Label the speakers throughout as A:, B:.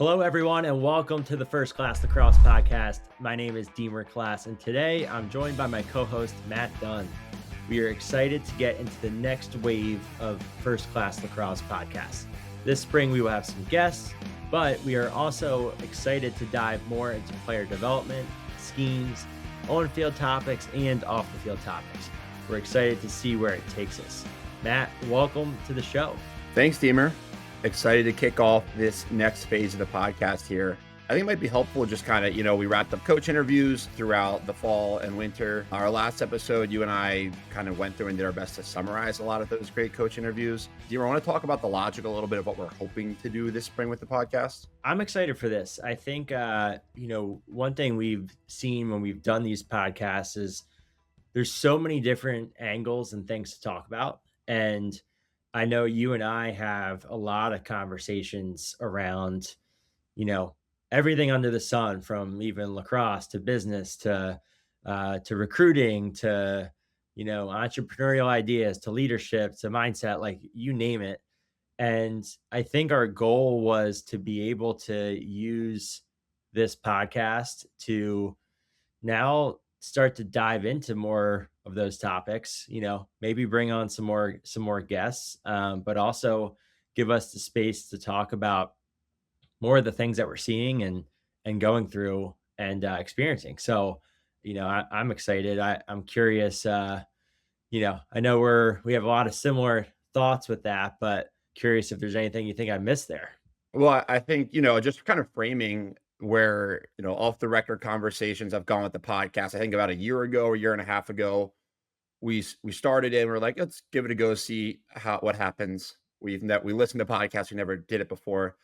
A: Hello, everyone, and welcome to the First Class Lacrosse Podcast. My name is Deemer, and today I'm joined by my co-host, Matt Dunn. We are excited to get into the next wave of First Class Lacrosse Podcasts. This spring, we will have some guests, but we are also excited to dive more into player development, schemes, on-field topics, and off-the-field topics. We're excited to see where it takes us. Matt, welcome to the show.
B: Thanks, Deemer. Excited to kick off this next phase of the podcast here. I think it might be helpful just kind of, we wrapped up coach interviews throughout the fall and winter. Our last episode, you and I kind of went through and did our best to summarize a lot of those great coach interviews. Do you want to talk about the logic a little bit of what we're hoping to do this spring with the podcast?
A: I'm excited for this. I think, one thing we've seen when we've done these podcasts is there's so many different angles and things to talk about. And I know you and I have a lot of conversations around, everything under the sun, from even lacrosse to business to recruiting to, entrepreneurial ideas to leadership to mindset, like you name it. And I think our goal was to be able to use this podcast to now start to dive into more of those topics, maybe bring on some more guests, but also give us the space to talk about more of the things that we're seeing and going through and experiencing. So, I'm excited. I'm curious. I know we have a lot of similar thoughts with that, but curious if there's anything you think I missed there.
B: Well, I think, just kind of framing where, off the record conversations I've gone with the podcast. I think about a year and a half ago, we started it and we're like, let's give it a go, see what happens. We listened to podcasts. We never did it before.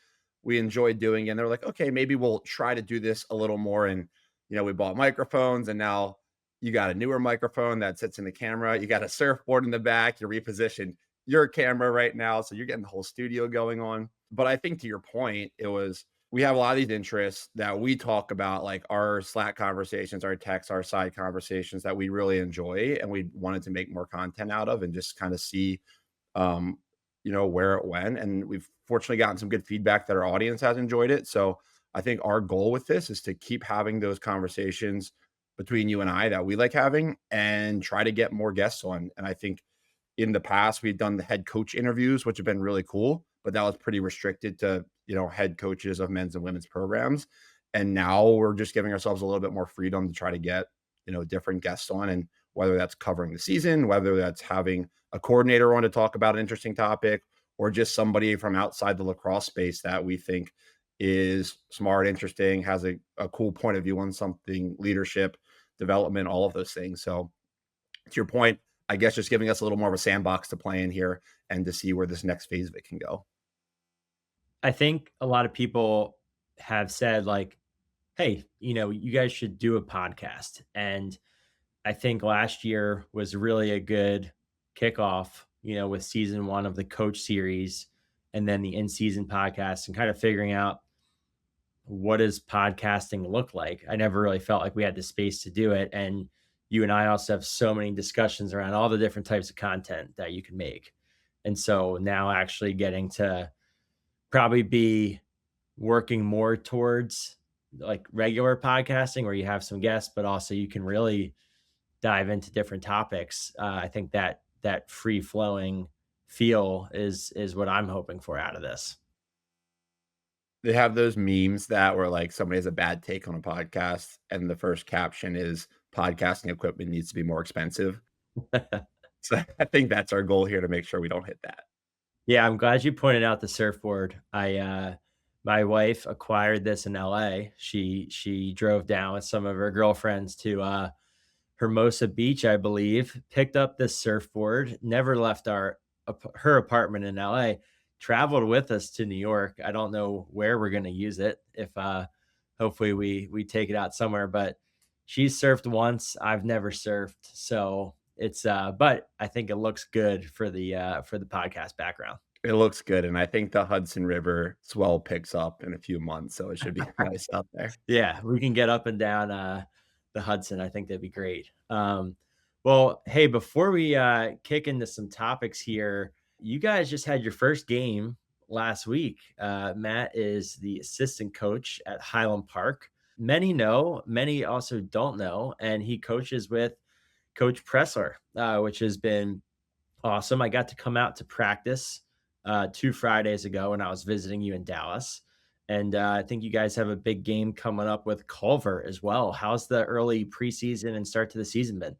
B: We enjoyed doing it. And they're like, okay, maybe we'll try to do this a little more. And, we bought microphones, and now you got a newer microphone that sits in the camera. You got a surfboard in the back. You repositioned your camera right now. So you're getting the whole studio going on. But I think to your point, we have a lot of these interests that we talk about, like our Slack conversations, our texts, our side conversations that we really enjoy, and we wanted to make more content out of and just kind of see, where it went. And we've fortunately gotten some good feedback that our audience has enjoyed it. So I think our goal with this is to keep having those conversations between you and I that we like having and try to get more guests on. And I think in the past, we've done the head coach interviews, which have been really cool, but that was pretty restricted to, head coaches of men's and women's programs. And now we're just giving ourselves a little bit more freedom to try to get, different guests on, and whether that's covering the season, whether that's having a coordinator on to talk about an interesting topic, or just somebody from outside the lacrosse space that we think is smart, interesting, has a cool point of view on something, leadership, development, all of those things. So to your point, I guess just giving us a little more of a sandbox to play in here and to see where this next phase of it can go.
A: I think a lot of people have said, like, hey, you guys should do a podcast. And I think last year was really a good kickoff, with season 1 of the coach series and then the in-season podcast and kind of figuring out what does podcasting look like. I never really felt like we had the space to do it. And you and I also have so many discussions around all the different types of content that you can make. And so now actually getting to probably be working more towards like regular podcasting where you have some guests, but also you can really dive into different topics. I think that free flowing feel is what I'm hoping for out of this.
B: They have those memes that were like somebody has a bad take on a podcast and the first caption is podcasting equipment needs to be more expensive. So I think that's our goal here, to make sure we don't hit that.
A: Yeah, I'm glad you pointed out the surfboard. My wife acquired this in LA. She drove down with some of her girlfriends to Hermosa Beach, I believe, picked up this surfboard, never left her apartment in LA, traveled with us to New York. I don't know where we're going to use it. If hopefully we take it out somewhere, but she's surfed once. I've never surfed. So it's but I think it looks good for the podcast background.
B: It looks good. And I think the Hudson River swell picks up in a few months. So it should be nice out there.
A: Yeah, we can get up and down the Hudson. I think that'd be great. Well, hey, before we kick into some topics here, you guys just had your first game last week. Matt is the assistant coach at Highland Park. Many know, many also don't know, and he coaches with Coach Pressler, which has been awesome. I got to come out to practice 2 Fridays ago when I was visiting you in Dallas. And I think you guys have a big game coming up with Culver as well. How's the early preseason and start to the season been?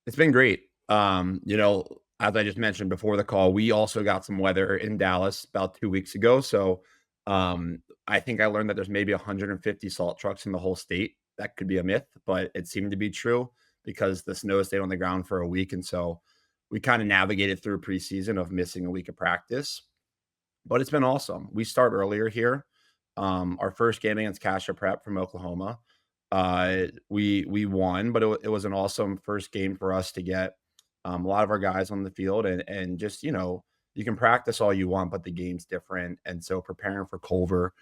B: It's been great. As I just mentioned before the call, we also got some weather in Dallas about 2 weeks ago. So, I think I learned that there's maybe 150 salt trucks in the whole state. That could be a myth, but it seemed to be true because the snow stayed on the ground for a week, and so we kinda navigated through preseason of missing a week of practice, but it's been awesome. We start earlier here. Our first game against Cassia Prep from Oklahoma, we won, but it was an awesome first game for us to get a lot of our guys on the field and just you can practice all you want, but the game's different. And so preparing for Culver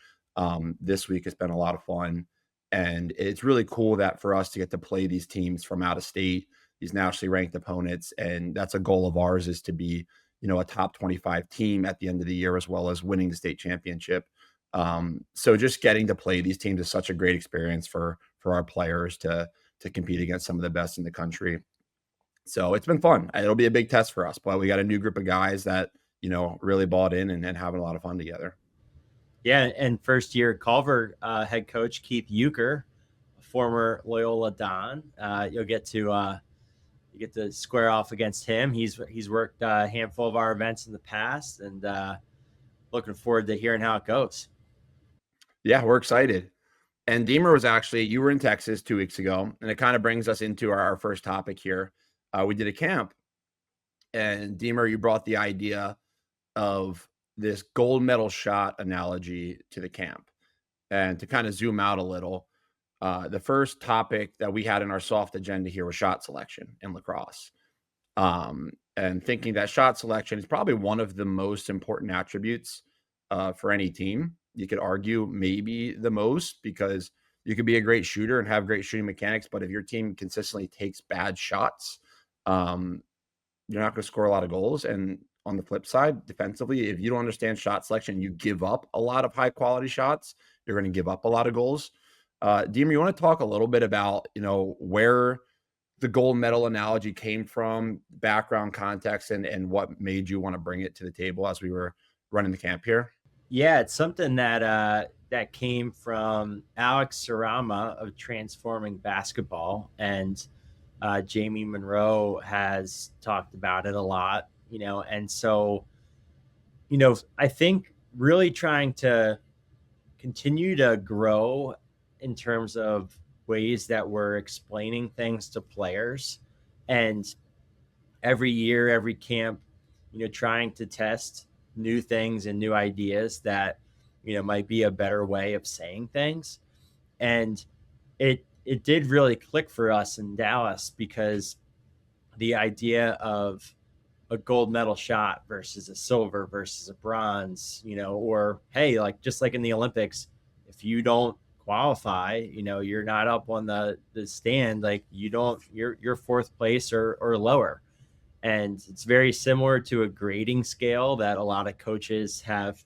B: this week has been a lot of fun, and it's really cool that for us to get to play these teams from out of state, these nationally ranked opponents, and that's a goal of ours is to be a top 25 team at the end of the year as well as winning the state championship. So just getting to play these teams is such a great experience for our players to compete against some of the best in the country. So it's been fun. It'll be a big test for us, but we got a new group of guys that really bought in and having a lot of fun together.
A: Yeah, and first year Culver head coach Keith Euchre, former Loyola Don. You get to square off against him. He's worked a handful of our events in the past, and looking forward to hearing how it goes.
B: Yeah, we're excited. And Deemer was actually, you were in Texas 2 weeks ago, and it kind of brings us into our first topic here. We did a camp, and Deemer, you brought the idea of this gold medal shot analogy to the camp. And to kind of zoom out a little, the first topic that we had in our soft agenda here was shot selection in lacrosse. And thinking that shot selection is probably one of the most important attributes for any team. You could argue maybe the most, because you could be a great shooter and have great shooting mechanics, but if your team consistently takes bad shots, you're not going to score a lot of goals. And on the flip side, defensively, if you don't understand shot selection, you give up a lot of high quality shots, you're going to give up a lot of goals. Deemer, you want to talk a little bit about, where the gold medal analogy came from, background context, and what made you want to bring it to the table as we were running the camp here?
A: Yeah, it's something that came from Alex Sarama of Transforming Basketball, and Jamie Monroe has talked about it a lot, and so, I think really trying to continue to grow in terms of ways that we're explaining things to players, and every year, every camp, trying to test new things and new ideas that, might be a better way of saying things. And it did really click for us in Dallas, because the idea of a gold medal shot versus a silver versus a bronze, or hey, like just like in the Olympics, if you don't qualify, you're not up on the stand, like you're fourth place or lower. And it's very similar to a grading scale that a lot of coaches have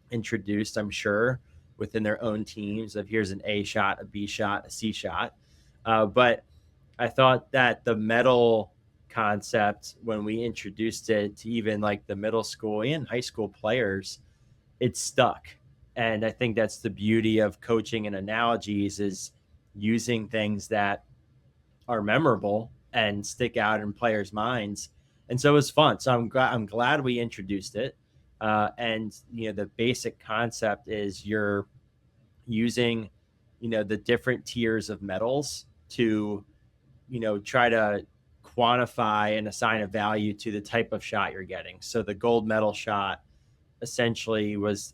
A: introduced, I'm sure, within their own teams, of here's an A shot, a B shot, a C shot. But I thought that the medal concept, when we introduced it to even like the middle school and high school players, it stuck. And I think that's the beauty of coaching and analogies, is using things that are memorable and stick out in players' minds. And so it was fun. So I'm glad we introduced it. And the basic concept is you're using the different tiers of medals to try to quantify and assign a value to the type of shot you're getting. So the gold medal shot essentially was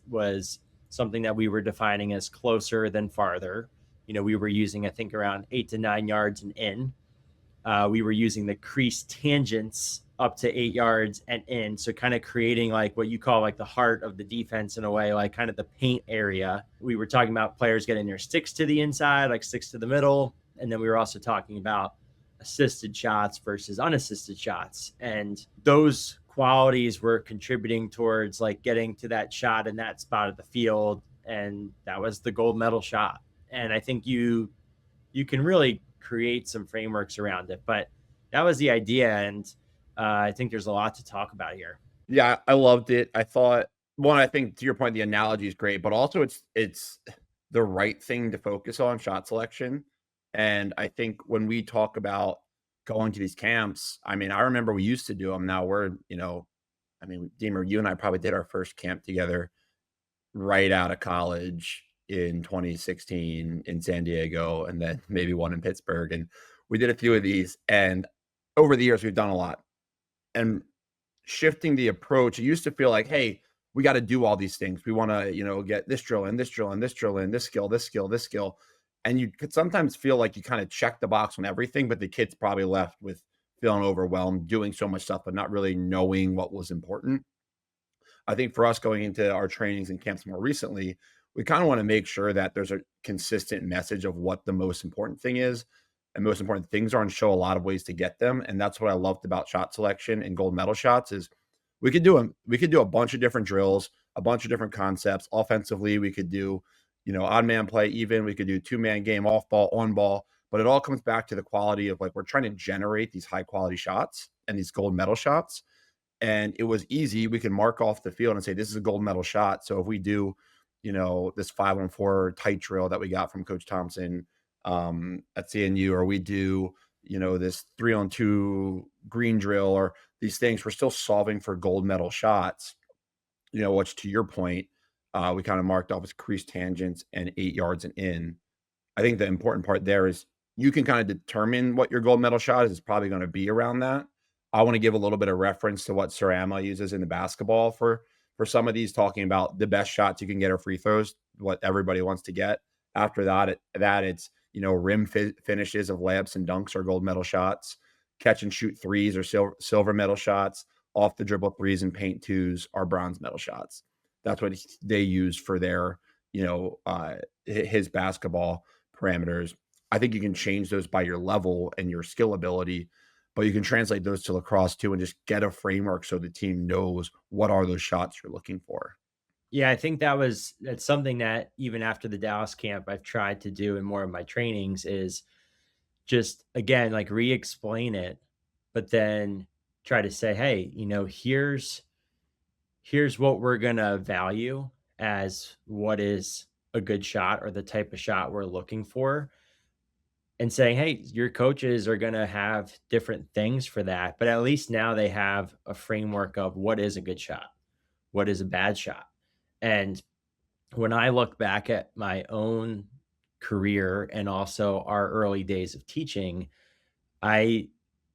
A: something that we were defining as closer than farther. We were using, I think, around 8 to 9 yards and in. We were using the crease tangents up to 8 yards and in. So kind of creating like what you call like the heart of the defense in a way, like kind of the paint area. We were talking about players getting their sticks to the inside, like sticks to the middle. And then we were also talking about assisted shots versus unassisted shots. And those qualities were contributing towards like getting to that shot in that spot of the field, and that was the gold medal shot. And I think you can really create some frameworks around it, but that was the idea. And I think there's a lot to talk about here.
B: Yeah, I loved it. I thought one, I think to your point, the analogy is great, but also it's the right thing to focus on shot selection. And I think when we talk about going to these camps, I mean, I remember we used to do them. Now we're, I mean, Deemer, you and I probably did our first camp together right out of college in 2016 in San Diego, and then maybe one in Pittsburgh. And we did a few of these. And over the years, we've done a lot. And shifting the approach, it used to feel like, hey, we got to do all these things. We want to, get this drill in, this drill in, this drill in, this skill, this skill, this skill. And you could sometimes feel like you kind of check the box on everything, but the kid's probably left with feeling overwhelmed, doing so much stuff, but not really knowing what was important. I think for us going into our trainings and camps more recently, we kind of want to make sure that there's a consistent message of what the most important thing is and most important things are, and show a lot of ways to get them. And that's what I loved about shot selection and gold medal shots is we could do them. We could do a bunch of different drills, a bunch of different concepts. Offensively, we could do, odd man play, even we could do 2-man game, off ball, on ball, but it all comes back to the quality of like, we're trying to generate these high quality shots and these gold medal shots. And it was easy. We can mark off the field and say, this is a gold medal shot. So if we do, this 5-on-4 tight drill that we got from Coach Thompson at CNU, or we do, this 3-on-2 green drill, or these things, we're still solving for gold medal shots, which to your point, we kind of marked off as crease tangents and 8 yards and in. I think the important part there is you can kind of determine what your gold medal shot is. It's probably going to be around that. I want to give a little bit of reference to what Sarama uses in the basketball for some of these, talking about the best shots you can get are free throws, what everybody wants to get. After that, it's, rim finishes of layups and dunks are gold medal shots. Catch and shoot threes or silver medal shots. Off the dribble threes and paint twos are bronze medal shots. That's what they use for their, his basketball parameters. I think you can change those by your level and your skill ability, but you can translate those to lacrosse too and just get a framework so the team knows what are those shots you're looking for.
A: Yeah, I think that's something that even after the Dallas camp, I've tried to do in more of my trainings is just, again, like re-explain it, but then try to say, hey, here's what we're going to value as what is a good shot or the type of shot we're looking for, and saying, hey, your coaches are going to have different things for that, but at least now they have a framework of what is a good shot, what is a bad shot. And when I look back at my own career and also our early days of teaching, I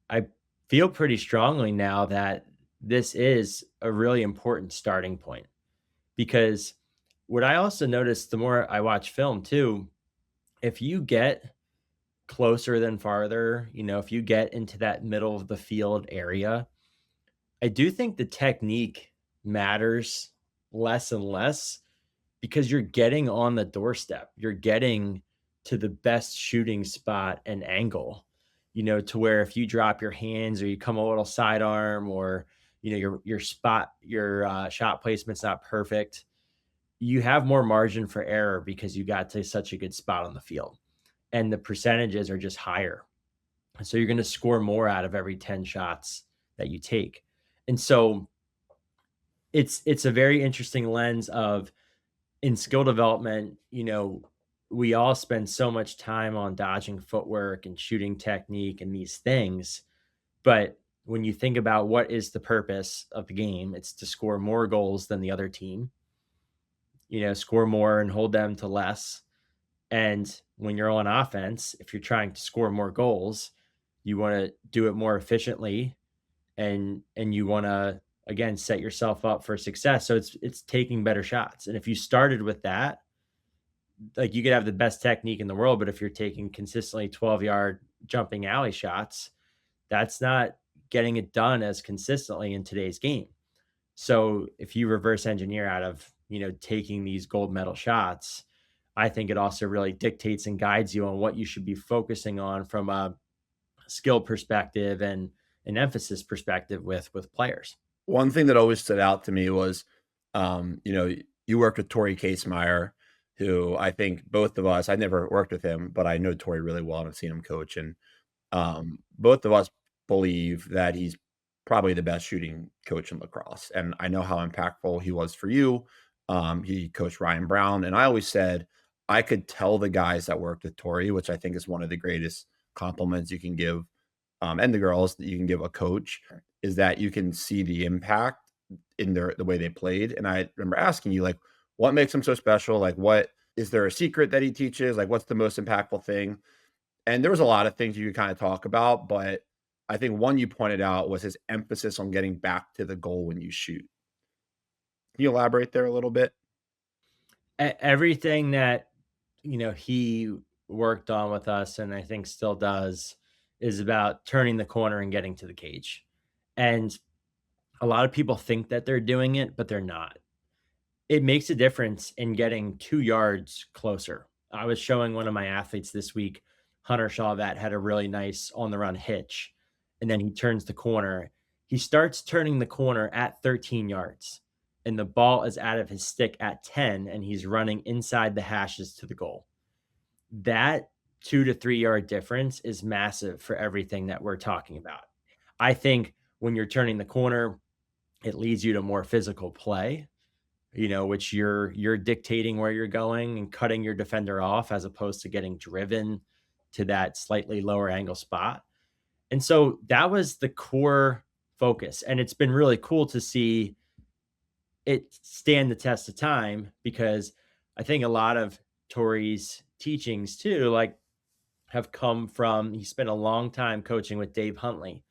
A: I feel pretty strongly now that this is a really important starting point, because what I also noticed the more I watch film too, if you get closer than farther, if you get into that middle of the field area, I do think the technique matters less and less, because you're getting on the doorstep. You're getting to the best shooting spot and angle, to where if you drop your hands or you come a little sidearm, or, your shot placement's not perfect, you have more margin for error because you got to such a good spot on the field and the percentages are just higher. So you're going to score more out of every 10 shots that you take. And so it's a very interesting lens of, in skill development, we all spend so much time on dodging footwork and shooting technique and these things. But when you think about what is the purpose of the game, it's to score more goals than the other team, score more and hold them to less. And when you're on offense, if you're trying to score more goals, you want to do it more efficiently, and you want to, again, set yourself up for success. So it's taking better shots. And if you started with that, like, you could have the best technique in the world, but if you're taking consistently 12-yard jumping alley shots, that's not getting it done as consistently in today's game. So if you reverse engineer out of, taking these gold medal shots, I think it also really dictates and guides you on what you should be focusing on from a skill perspective and an emphasis perspective with players.
B: One thing that always stood out to me was, you worked with Tori Casemeyer, who I think both of us, I never worked with him, but I know Tori really well and I've seen him coach. And both of us believe that he's probably the best shooting coach in lacrosse. And I know how impactful he was for you. He coached Ryan Brown. And I always said I could tell the guys that worked with Tori, which I think is one of the greatest compliments you can give, and the girls that you can give a coach, is that you can see the impact in the way they played. And I remember asking you, like, what makes him so special? Like, what is there a secret that he teaches? Like, what's the most impactful thing? And there was a lot of things you could kind of talk about, but I think one you pointed out was his emphasis on getting back to the goal when you shoot. Can you elaborate there a little bit?
A: Everything that, he worked on with us and I think still does is about turning the corner and getting to the cage. And a lot of people think that they're doing it, but they're not. It makes a difference in getting 2 yards closer. I was showing one of my athletes this week, Hunter Shaw, that had a really nice on the run hitch, and then he turns the corner. He starts turning the corner at 13 yards, and the ball is out of his stick at 10, and he's running inside the hashes to the goal. That 2 to 3 yard difference is massive for everything that we're talking about. I think when you're turning the corner, it leads you to more physical play, which you're dictating where you're going and cutting your defender off as opposed to getting driven to that slightly lower angle spot. And so that was the core focus. And it's been really cool to see it stand the test of time because I think a lot of Tori's teachings too, like have come from he spent a long time coaching with Dave Huntley,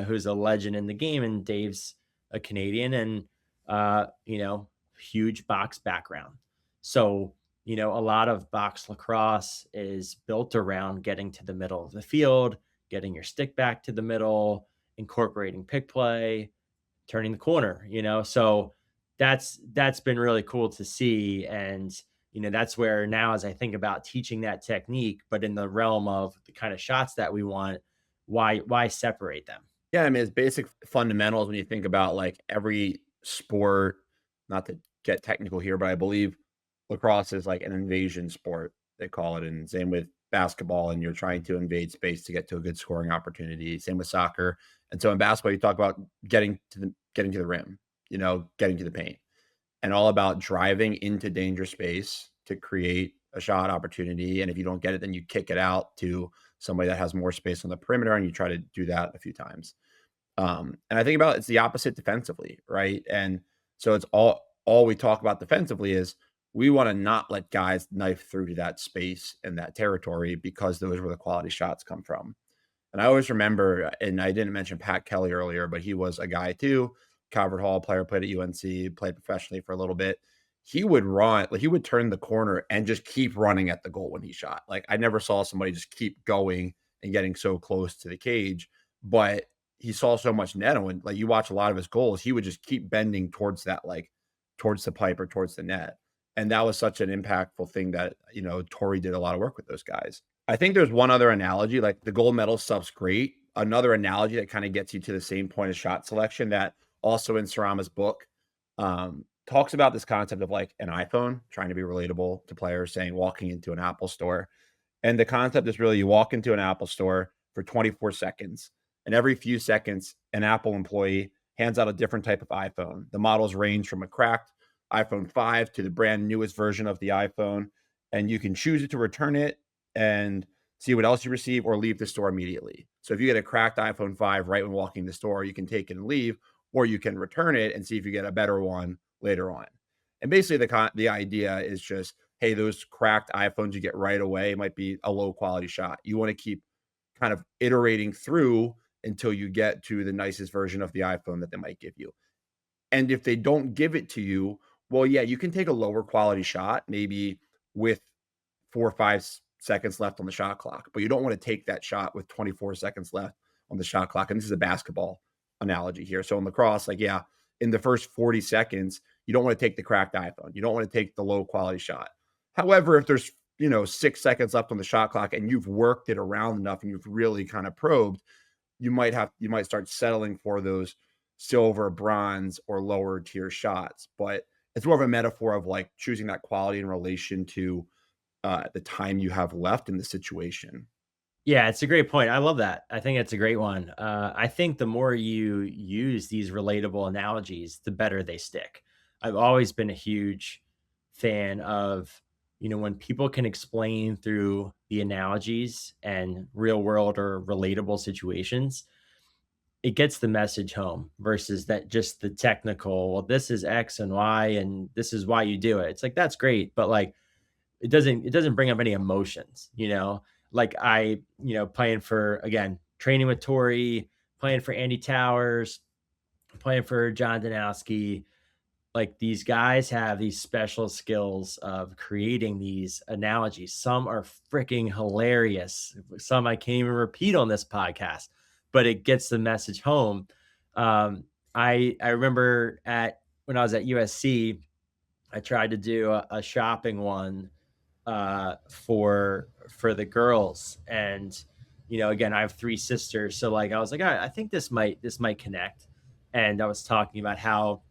A: who's a legend in the game, and Dave's a Canadian and huge box background. So, a lot of box lacrosse is built around getting to the middle of the field, getting your stick back to the middle, incorporating pick play, turning the corner, So that's been really cool to see. And that's where now, as I think about teaching that technique, but in the realm of the kind of shots that we want, why separate them?
B: Yeah, I mean, it's basic fundamentals when you think about like every sport, not to get technical here, but I believe lacrosse is like an invasion sport, they call it. And same with basketball, and you're trying to invade space to get to a good scoring opportunity. Same with soccer. And so in basketball, you talk about getting to the rim, getting to the paint, and all about driving into danger space to create a shot opportunity. And if you don't get it, then you kick it out to somebody that has more space on the perimeter, and you try to do that a few times. And I think about it's the opposite defensively, right? And so it's all we talk about defensively is we want to not let guys knife through to that space and that territory because those were the quality shots come from. And I always remember, and I didn't mention Pat Kelly earlier, but he was a guy too. Calvert Hall player, played at UNC, played professionally for a little bit. He would run, like he would turn the corner and just keep running at the goal when he shot. Like I never saw somebody just keep going and getting so close to the cage, but he saw so much net. And when like you watch a lot of his goals, he would just keep bending towards that, like towards the pipe or towards the net. And that was such an impactful thing that, Tori did a lot of work with those guys. I think there's one other analogy, like the gold medal stuff's great. Another analogy that kind of gets you to the same point of shot selection that also in Sarama's book talks about this concept of like an iPhone trying to be relatable to players, saying walking into an Apple store. And the concept is really you walk into an Apple store for 24 seconds, and every few seconds, an Apple employee hands out a different type of iPhone. The models range from a cracked iPhone 5 to the brand newest version of the iPhone. And you can choose it to return it and see what else you receive or leave the store immediately. So if you get a cracked iPhone 5 right when walking the store, you can take it and leave, or you can return it and see if you get a better one later on. And basically the idea is just, hey, those cracked iPhones you get right away might be a low quality shot. You want to keep kind of iterating through until you get to the nicest version of the iPhone that they might give you. And if they don't give it to you, well, yeah, you can take a lower quality shot, maybe with 4 or 5 seconds left on the shot clock, but you don't want to take that shot with 24 seconds left on the shot clock. And this is a basketball analogy here. So in lacrosse, like, yeah, in the first 40 seconds, you don't want to take the cracked iPhone. You don't want to take the low quality shot. However, if there's 6 seconds left on the shot clock and you've worked it around enough and you've really kind of probed, you might start settling for those silver, bronze, or lower tier shots, but it's more of a metaphor of like choosing that quality in relation to the time you have left in the situation.
A: Yeah, it's a great point. I love that. I think it's a great one. I think the more you use these relatable analogies, the better they stick. I've always been a huge fan of, when people can explain through the analogies and real world or relatable situations, it gets the message home versus that just the technical, well, this is X and Y and this is why you do it. It's like that's great, but like it doesn't bring up any emotions. Like playing for, again, training with Tori, playing for Andy Towers, playing for John Danowski. Like these guys have these special skills of creating these analogies. Some are freaking hilarious. Some I can't even repeat on this podcast, but it gets the message home. I remember when I was at USC, I tried to do a shopping one for the girls, and again, I have three sisters, so like I was like, all right, I think this might connect. And I was talking about how,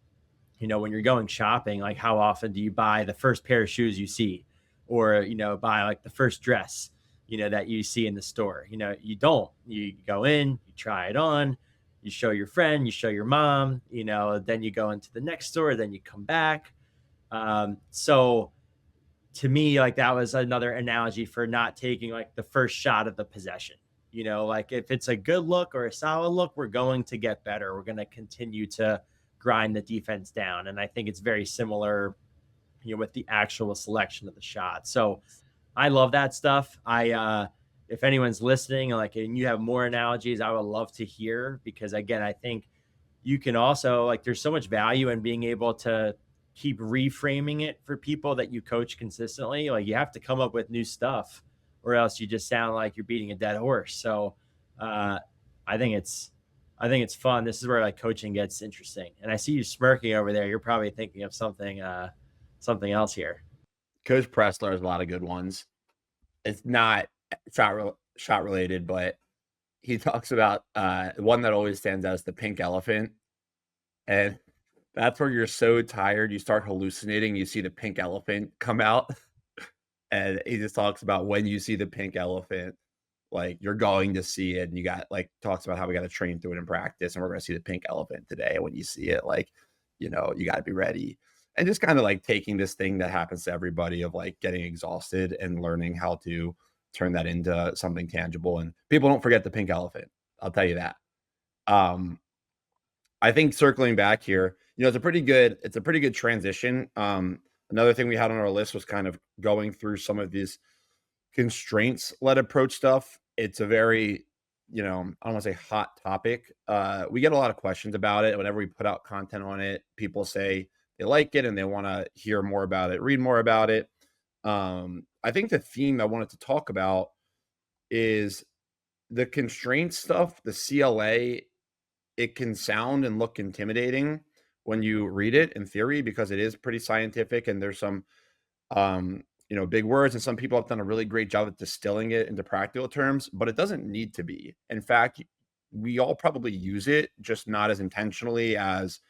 A: when you're going shopping, like how often do you buy the first pair of shoes you see, or buy like the first dress that you see in the store. You don't. You go in, you try it on, you show your friend, you show your mom, then you go into the next store, then you come back. So to me, like that was another analogy for not taking like the first shot of the possession. Like if it's a good look or a solid look, we're going to get better. We're going to continue to grind the defense down. And I think it's very similar, with the actual selection of the shot. So I love that stuff. If anyone's listening, like, and you have more analogies, I would love to hear, because again, I think you can also, like, there's so much value in being able to keep reframing it for people that you coach consistently. Like you have to come up with new stuff, or else you just sound like you're beating a dead horse. So uh, I think it's fun. This is where like coaching gets interesting. And I see you smirking over there. You're probably thinking of something else here.
B: Coach Pressler has a lot of good ones. It's not shot related, but he talks about one that always stands out is the pink elephant. And that's where you're so tired, you start hallucinating, you see the pink elephant come out. And he just talks about when you see the pink elephant, like you're going to see it. And you got like talks about how we got to train through it in practice, and we're going to see the pink elephant today. And when you see it, like, you got to be ready. And just kind of like taking this thing that happens to everybody of like getting exhausted and learning how to turn that into something tangible. And people don't forget the pink elephant. I'll tell you that. Um, I think circling back here, it's a pretty good transition. Another thing we had on our list was kind of going through some of these constraints led approach stuff. It's a very, I don't want to say hot topic. We get a lot of questions about it. Whenever we put out content on it, people say they like it and they want to hear more about it, read more about it. I think the theme I wanted to talk about is the constraint stuff, the CLA. It can sound and look intimidating when you read it in theory, because it is pretty scientific and there's some big words, and some people have done a really great job of distilling it into practical terms, but it doesn't need to be. In fact, we all probably use it, just not as intentionally as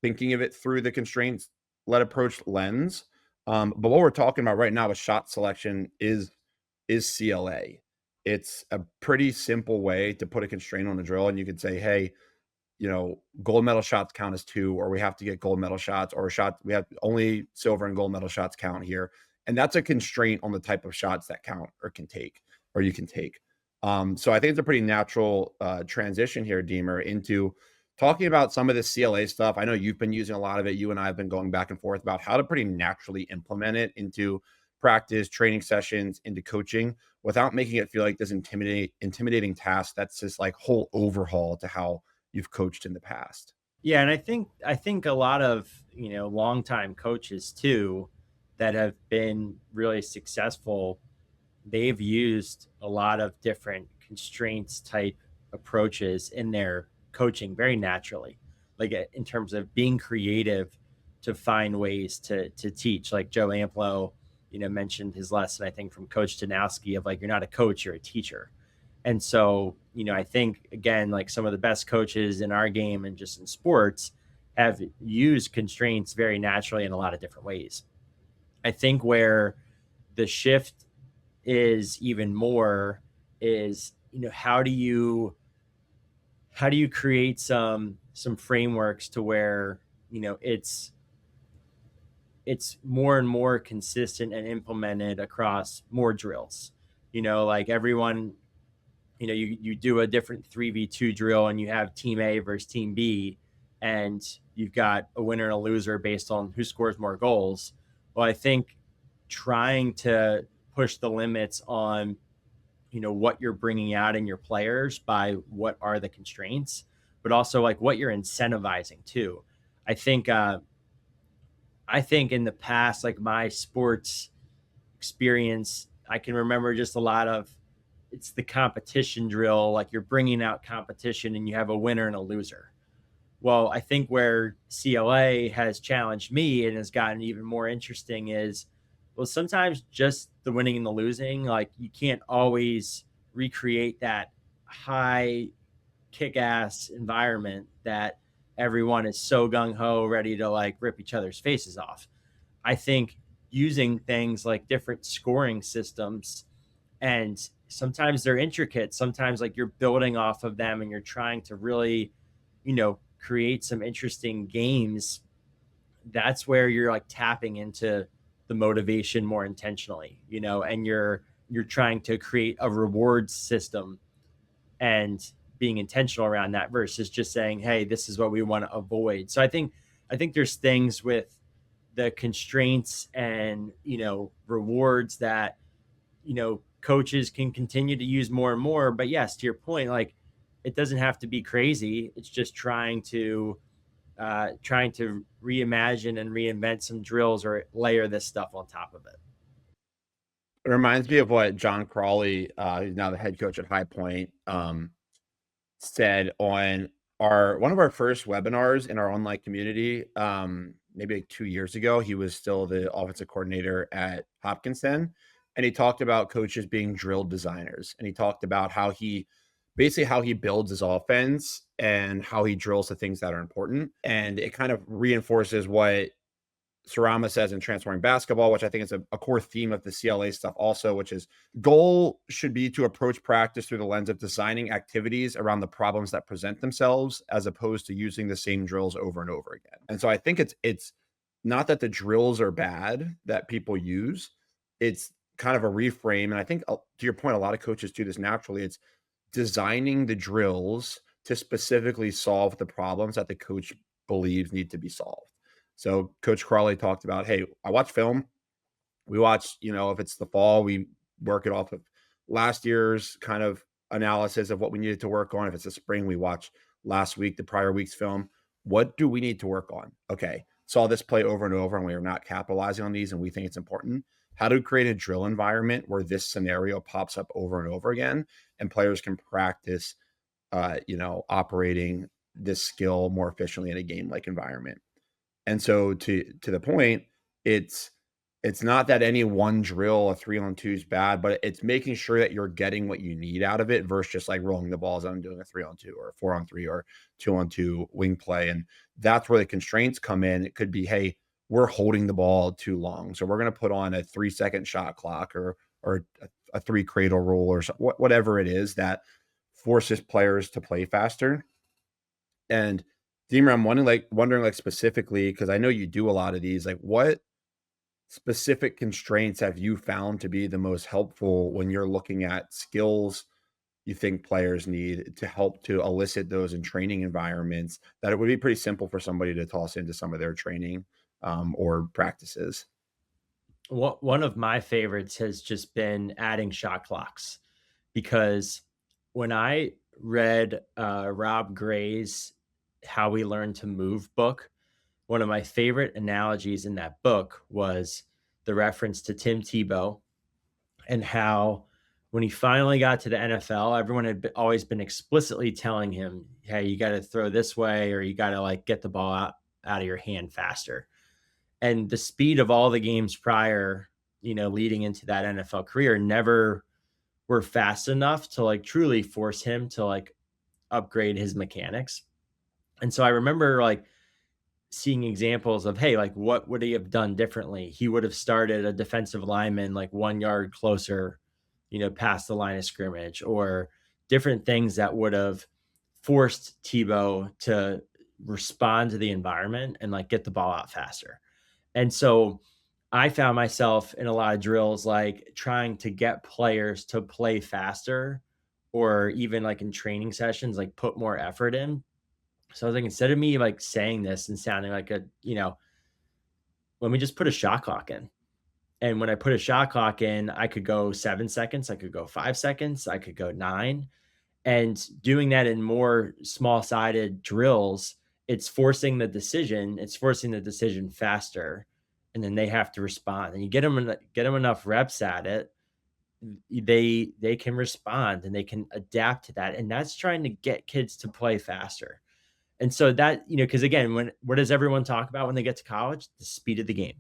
B: thinking of it through the constraints led approach lens. But what we're talking about right now with shot selection is CLA. It's a pretty simple way to put a constraint on a drill, and you could say, hey, gold medal shots count as 2, or we have to get gold medal shots, or we have only silver and gold medal shots count here. And that's a constraint on the type of shots that count or you can take. So I think it's a pretty natural transition here, Deemer, into talking about some of the CLA stuff. I know you've been using a lot of it. You and I have been going back and forth about how to pretty naturally implement it into practice, training sessions, into coaching, without making it feel like this intimidating task that's this like whole overhaul to how you've coached in the past.
A: Yeah, and I think a lot of longtime coaches too that have been really successful, they've used a lot of different constraints type approaches in their coaching very naturally, like in terms of being creative to find ways to teach. Like Joe Amplo, mentioned his lesson, I think, from Coach Danowski of like, you're not a coach, you're a teacher. And so, I think, again, like some of the best coaches in our game and just in sports have used constraints very naturally in a lot of different ways. I think where the shift is even more is, how do you create some frameworks to where, it's more and more consistent and implemented across more drills. Like everyone, you do a different 3v2 drill and you have team A versus team B, and you've got a winner and a loser based on who scores more goals. Well, I think trying to push the limits on, what you're bringing out in your players by what are the constraints, but also like what you're incentivizing too. I think, in the past, like my sports experience, I can remember just a lot of, it's the competition drill. Like you're bringing out competition and you have a winner and a loser. Well, I think where CLA has challenged me and has gotten even more interesting is, well, sometimes just the winning and the losing, like you can't always recreate that high kick-ass environment that everyone is so gung-ho ready to like rip each other's faces off. I think using things like different scoring systems, and sometimes they're intricate, sometimes like you're building off of them and you're trying to really, create some interesting games. That's where you're like tapping into the motivation more intentionally, and you're trying to create a reward system and being intentional around that versus just saying, hey, this is what we want to avoid. So I think there's things with the constraints and, rewards that, coaches can continue to use more and more. But yes, to your point, like it doesn't have to be crazy. It's just trying to reimagine and reinvent some drills or layer this stuff on top of it.
B: It reminds me of what John Crawley, who's now the head coach at High Point, said on our one of our first webinars in our online community, maybe like 2 years ago. He was still the offensive coordinator at Hopkinton, and he talked about coaches being drill designers, and he talked about how he builds his offense and how he drills the things that are important, and it kind of reinforces what Sarama says in Transforming Basketball, which I think is a core theme of the CLA stuff also, which is goal should be to approach practice through the lens of designing activities around the problems that present themselves, as opposed to using the same drills over and over again. And so I think it's not that the drills are bad that people use. It's kind of a reframe. And I think, to your point, a lot of coaches do this naturally. It's designing the drills to specifically solve the problems that the coach believes need to be solved. So Coach Crawley talked about, hey, I watch film. We watch, if it's the fall, we work it off of last year's kind of analysis of what we needed to work on. If it's the spring, we watch the prior week's film. What do we need to work on? Okay, saw this play over and over and we are not capitalizing on these and we think it's important. How to create a drill environment where this scenario pops up over and over again and players can practice, operating this skill more efficiently in a game-like environment. And so to the point, it's not that any one drill, a 3-on-2 is bad, but it's making sure that you're getting what you need out of it versus just like rolling the balls out and doing a 3-on-2 or a 4-on-3 or 2-on-2 wing play. And that's where the constraints come in. It could be, hey, we're holding the ball too long, so we're going to put on a 3-second shot clock or a 3 cradle rule or whatever it is that forces players to play faster. And Deemer, I'm wondering specifically, because I know you do a lot of these, like what specific constraints have you found to be the most helpful when you're looking at skills you think players need to help to elicit those in training environments that it would be pretty simple for somebody to toss into some of their training or practices?
A: One of my favorites has just been adding shot clocks, because when I read Rob Gray's How We Learn to Move book, one of my favorite analogies in that book was the reference to Tim Tebow, and how when he finally got to the NFL, everyone had always been explicitly telling him, hey, you got to throw this way, or you got to like get the ball out of your hand faster. And the speed of all the games prior, leading into that NFL career never were fast enough to like truly force him to like upgrade his mechanics. And so I remember like seeing examples of, hey, like what would he have done differently? He would have started a defensive lineman like 1 yard closer, past the line of scrimmage, or different things that would have forced Tebow to respond to the environment and like get the ball out faster. And so I found myself in a lot of drills, like trying to get players to play faster, or even like in training sessions, like put more effort in. So I was like, instead of me like saying this and sounding like let me just put a shot clock in. And when I put a shot clock in, I could go 7 seconds, I could go 5 seconds, I could go nine. And doing that in more small sided drills, it's forcing the decision faster. And then they have to respond. And you get them enough reps at it, they can respond and they can adapt to that. And that's trying to get kids to play faster. And so that, because again, what does everyone talk about when they get to college? The speed of the game.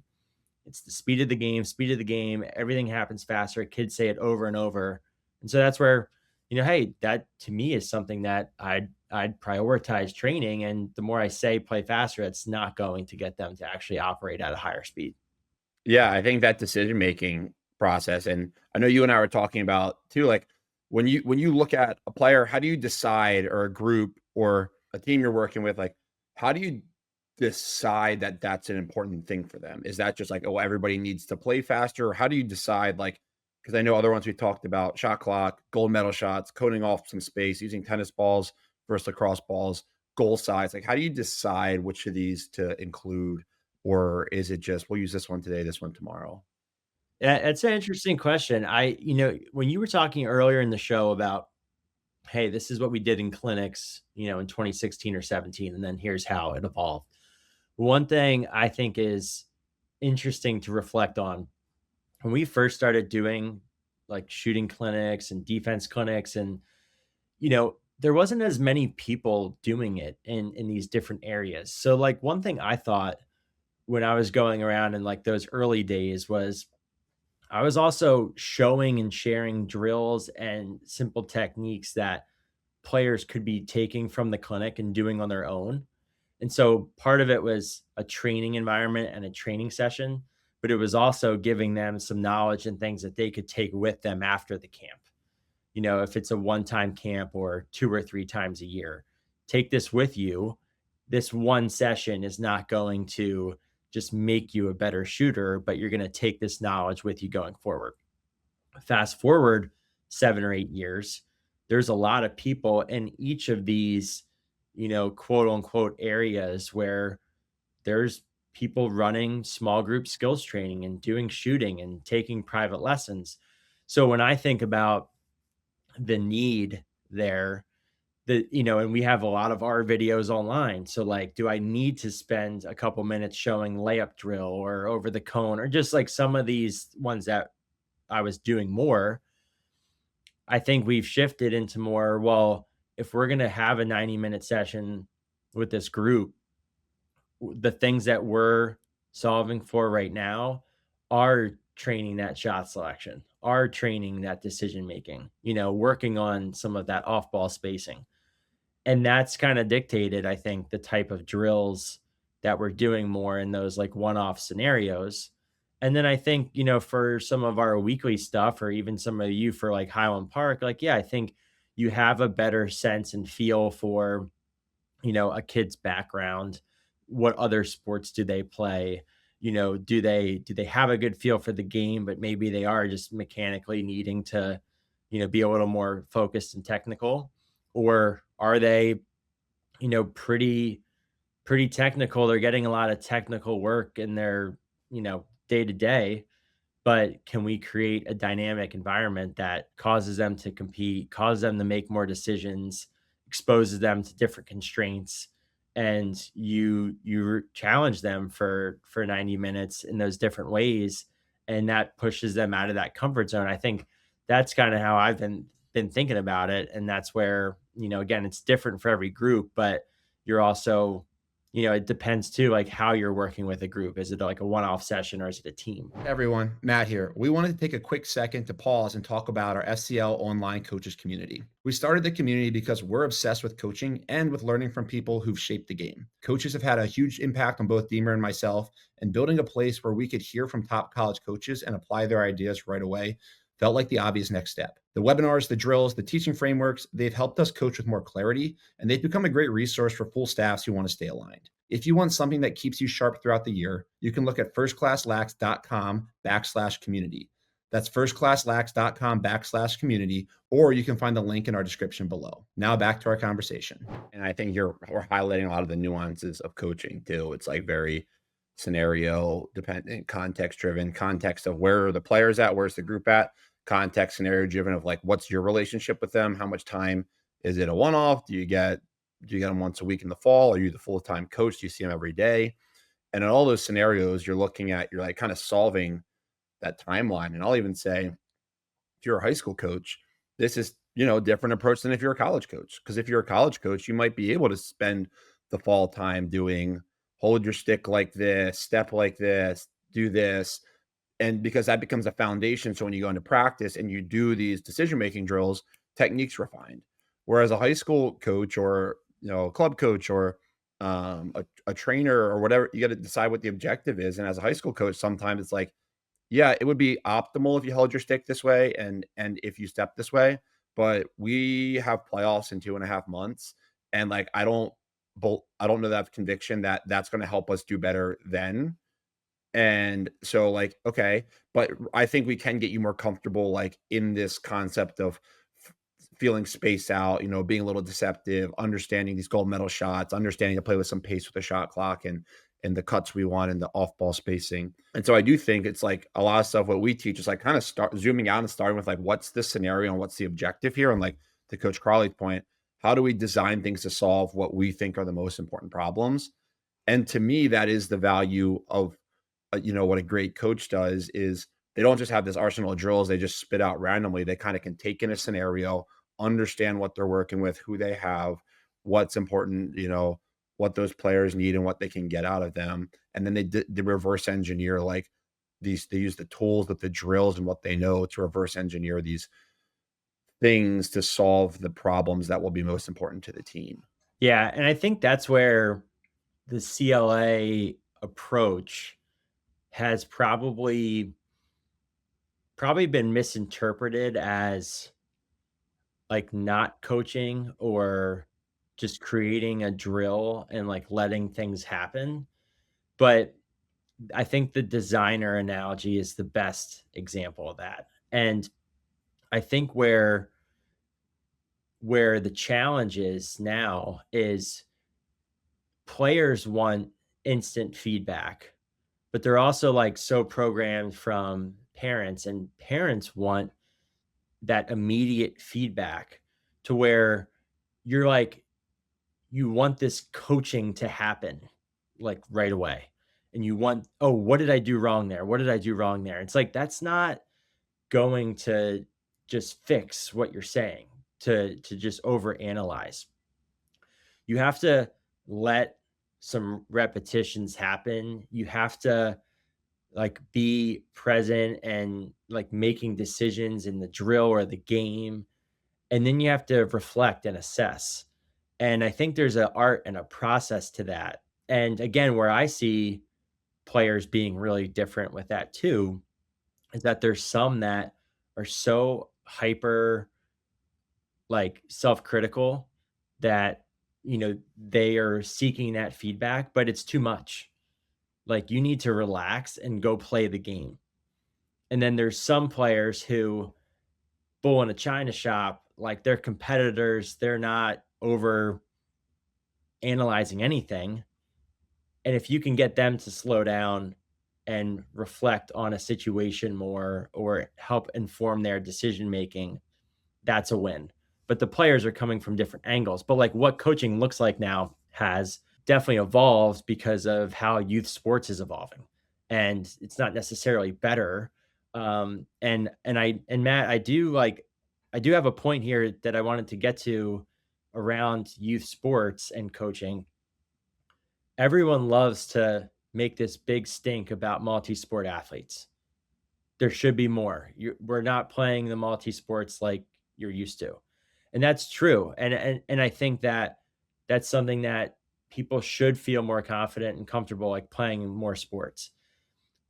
A: It's the speed of the game, speed of the game. Everything happens faster. Kids say it over and over. And so that's where, hey, that to me is something that I'd prioritize training. And the more I say play faster, it's not going to get them to actually operate at a higher speed.
B: Yeah, I think that decision-making process, and I know you and I were talking about too, like when you look at a player, how do you decide, or a group or a team you're working with, like how do you decide that that's an important thing for them? Is that just like, oh, everybody needs to play faster? Or how do you decide, like, because I know other ones we talked about, shot clock, gold medal shots, coning off some space, using tennis balls versus lacrosse balls, goal size. Like, how do you decide which of these to include? Or is it just, we'll use this one today, this one tomorrow?
A: Yeah, it's an interesting question. When you were talking earlier in the show about, hey, this is what we did in clinics, in 2016 or 17, and then here's how it evolved. One thing I think is interesting to reflect on, when we first started doing like shooting clinics and defense clinics, and there wasn't as many people doing it in these different areas. So like one thing I thought when I was going around in like those early days was I was also showing and sharing drills and simple techniques that players could be taking from the clinic and doing on their own. And so part of it was a training environment and a training session, but it was also giving them some knowledge and things that they could take with them after the camp. If it's a one-time camp or 2 or 3 times a year, take this with you. This one session is not going to just make you a better shooter, but you're going to take this knowledge with you going forward. Fast forward 7 or 8 years, there's a lot of people in each of these, quote unquote areas where there's people running small group skills training and doing shooting and taking private lessons. So when I think about the need there, and we have a lot of our videos online. So like, do I need to spend a couple minutes showing layup drill or over the cone, or just like some of these ones that I was doing more? I think we've shifted into more, well, if we're going to have a 90-minute session with this group, the things that we're solving for right now are training that shot selection, are training that decision making, working on some of that off ball spacing. And that's kind of dictated, I think, the type of drills that we're doing more in those like one off scenarios. And then I think, for some of our weekly stuff, or even some of you for like Highland Park, like, yeah, I think you have a better sense and feel for, a kid's background. What other sports do they play? Do they have a good feel for the game, but maybe they are just mechanically needing to, be a little more focused and technical? Or are they, pretty technical? They're getting a lot of technical work in their, day to day, but can we create a dynamic environment that causes them to compete, causes them to make more decisions, exposes them to different constraints, and you challenge them for 90 minutes in those different ways, and that pushes them out of that comfort zone. I think that's kind of how I've been thinking about it, and that's where, again, it's different for every group, but you're also it depends too, like how you're working with a group. Is it like a one-off session or is it a team?
B: Hey everyone, Matt here. We wanted to take a quick second to pause and talk about our SCL online coaches community. We started the community because we're obsessed with coaching and with learning from people who've shaped the game. Coaches have had a huge impact on both Deemer and myself, and building a place where we could hear from top college coaches and apply their ideas right away felt like the obvious next step. The webinars, the drills, the teaching frameworks, they've helped us coach with more clarity, and they've become a great resource for full staffs who want to stay aligned. If you want something that keeps you sharp throughout the year, you can look at firstclasslax.com/community. That's firstclasslax.com/community, or you can find the link in our description below. Now back to our conversation. And I think we're highlighting a lot of the nuances of coaching too. It's like very scenario dependent, context driven, context of where are the players at, where's the group at, context scenario driven of like, what's your relationship with them? How much time is it a one-off? Do you get them once a week in the fall? Are you the full-time coach? Do you see them every day? And in all those scenarios, you're looking at, you're like kind of solving that timeline. And I'll even say, if you're a high school coach, this is, different approach than if you're a college coach. Because if you're a college coach, you might be able to spend the fall time doing hold your stick like this, step like this, do this. And because that becomes a foundation. So when you go into practice and you do these decision-making drills, techniques refined. Whereas a high school coach or, a club coach or a trainer or whatever, you got to decide what the objective is. And as a high school coach, sometimes it's like, yeah, it would be optimal if you held your stick this way and if you step this way. But we have playoffs in 2.5 months. And like, I don't know that conviction that that's going to help us do better then. And so like, okay, but I think we can get you more comfortable, like in this concept of feeling spaced out, being a little deceptive, understanding these gold medal shots, understanding to play with some pace with the shot clock and the cuts we want and the off ball spacing. And so I do think it's like a lot of stuff, what we teach is like kind of start zooming out and starting with like, what's the scenario and what's the objective here? And like to Coach Crawley's point, how do we design things to solve what we think are the most important problems? And to me, that is the value of, what a great coach does is they don't just have this arsenal of drills they just spit out randomly. They kind of can take in a scenario, understand what they're working with, who they have, what's important, what those players need and what they can get out of them. And then they reverse engineer like they use the tools with the drills and what they know to reverse engineer these things to solve the problems that will be most important to the team.
A: Yeah. And I think that's where the CLA approach has probably been misinterpreted as like not coaching or just creating a drill and like letting things happen. But I think the designer analogy is the best example of that. And I think where the challenge is now is players want instant feedback, but they're also like so programmed from parents, and parents want that immediate feedback to where you're like, you want this coaching to happen like right away. And you want, oh, what did I do wrong there? What did I do wrong there? It's like, that's not going to just fix what you're saying to just overanalyze. You have to let some repetitions happen. You have to like be present and like making decisions in the drill or the game. And then you have to reflect and assess. And I think there's an art and a process to that. And again, where I see players being really different with that too, is that there's some that are so hyper like self-critical that they are seeking that feedback, but it's too much. Like you need to relax and go play the game. And then there's some players who bull in a china shop, like they're competitors, they're not over analyzing anything. And if you can get them to slow down and reflect on a situation more or help inform their decision making, that's a win. But the players are coming from different angles. But like what coaching looks like now has definitely evolved because of how youth sports is evolving. And it's not necessarily better. And Matt, I do have a point here that I wanted to get to around youth sports and coaching. everyone loves to make this big stink about multi-sport athletes. There should be more. We're not playing the multi-sports like you're used to. And that's true. And I think that that's something that people should feel more confident and comfortable like playing in more sports.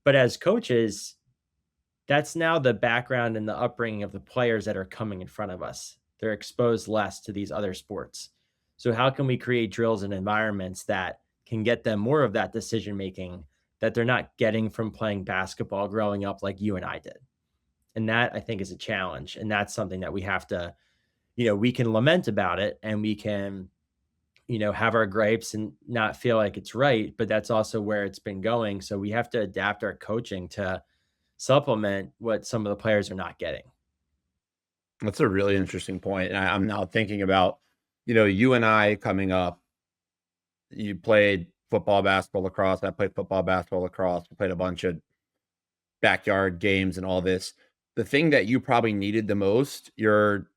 A: But as coaches, that's now the background and the upbringing of the players that are coming in front of us. They're exposed less to these other sports. So how can we create drills and environments that can get them more of that decision making that they're not getting from playing basketball growing up like you and I did? And that I think is a challenge. And that's something that we have to, we can lament about it and we can, have our gripes and not feel like it's right, but that's also where it's been going. So we have to adapt our coaching to supplement what some of the players are not getting.
B: That's a really interesting point. And I'm now thinking about, you and I coming up, you played football, basketball, lacrosse. I played football, basketball, lacrosse. We played a bunch of backyard games and all this. The thing that you probably needed the most your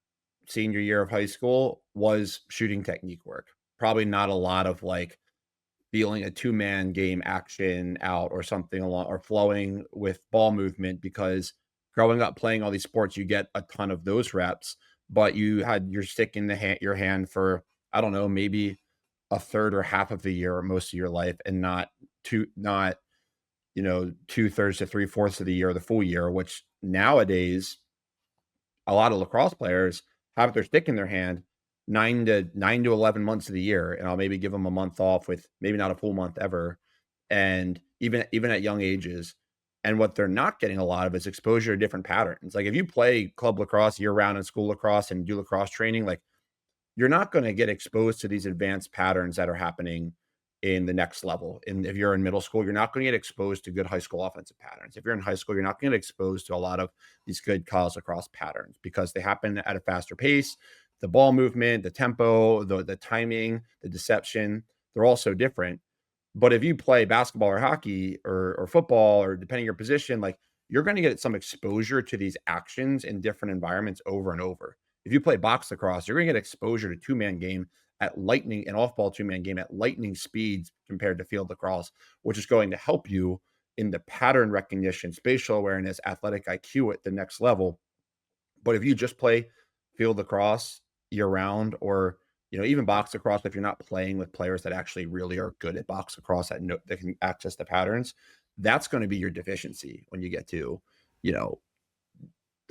B: senior year of high school was shooting technique work. Probably not a lot of like feeling a two-man game action out or something along or flowing with ball movement because growing up playing all these sports, you get a ton of those reps, but you had your stick in your hand for, I don't know, maybe a third or half of the year or most of your life and not 2/3 to 3/4 of the year, the full year, which nowadays a lot of lacrosse players have their stick in their hand 9 to 11 months of the year, and I'll maybe give them a month off with maybe not a full month ever, and even at young ages. And what they're not getting a lot of is exposure to different patterns. Like if you play club lacrosse year round in school lacrosse and do lacrosse training, like you're not going to get exposed to these advanced patterns that are happening in the next level. And if you're in middle school, you're not going to get exposed to good high school offensive patterns. If you're in high school, you're not going to get exposed to a lot of these good college lacrosse patterns because they happen at a faster pace. The ball movement, the tempo, the timing, the deception, they're all so different. But if you play basketball or hockey or football or depending on your position, like you're going to get some exposure to these actions in different environments over and over. If you play box lacrosse, you're going to get exposure to two-man game at lightning and off-ball two-man game at lightning speeds compared to field lacrosse, which is going to help you in the pattern recognition, spatial awareness, athletic IQ at the next level. But if you just play field lacrosse year round or even box lacrosse, if you're not playing with players that actually really are good at box lacrosse that can access the patterns, that's going to be your deficiency when you get to, you know,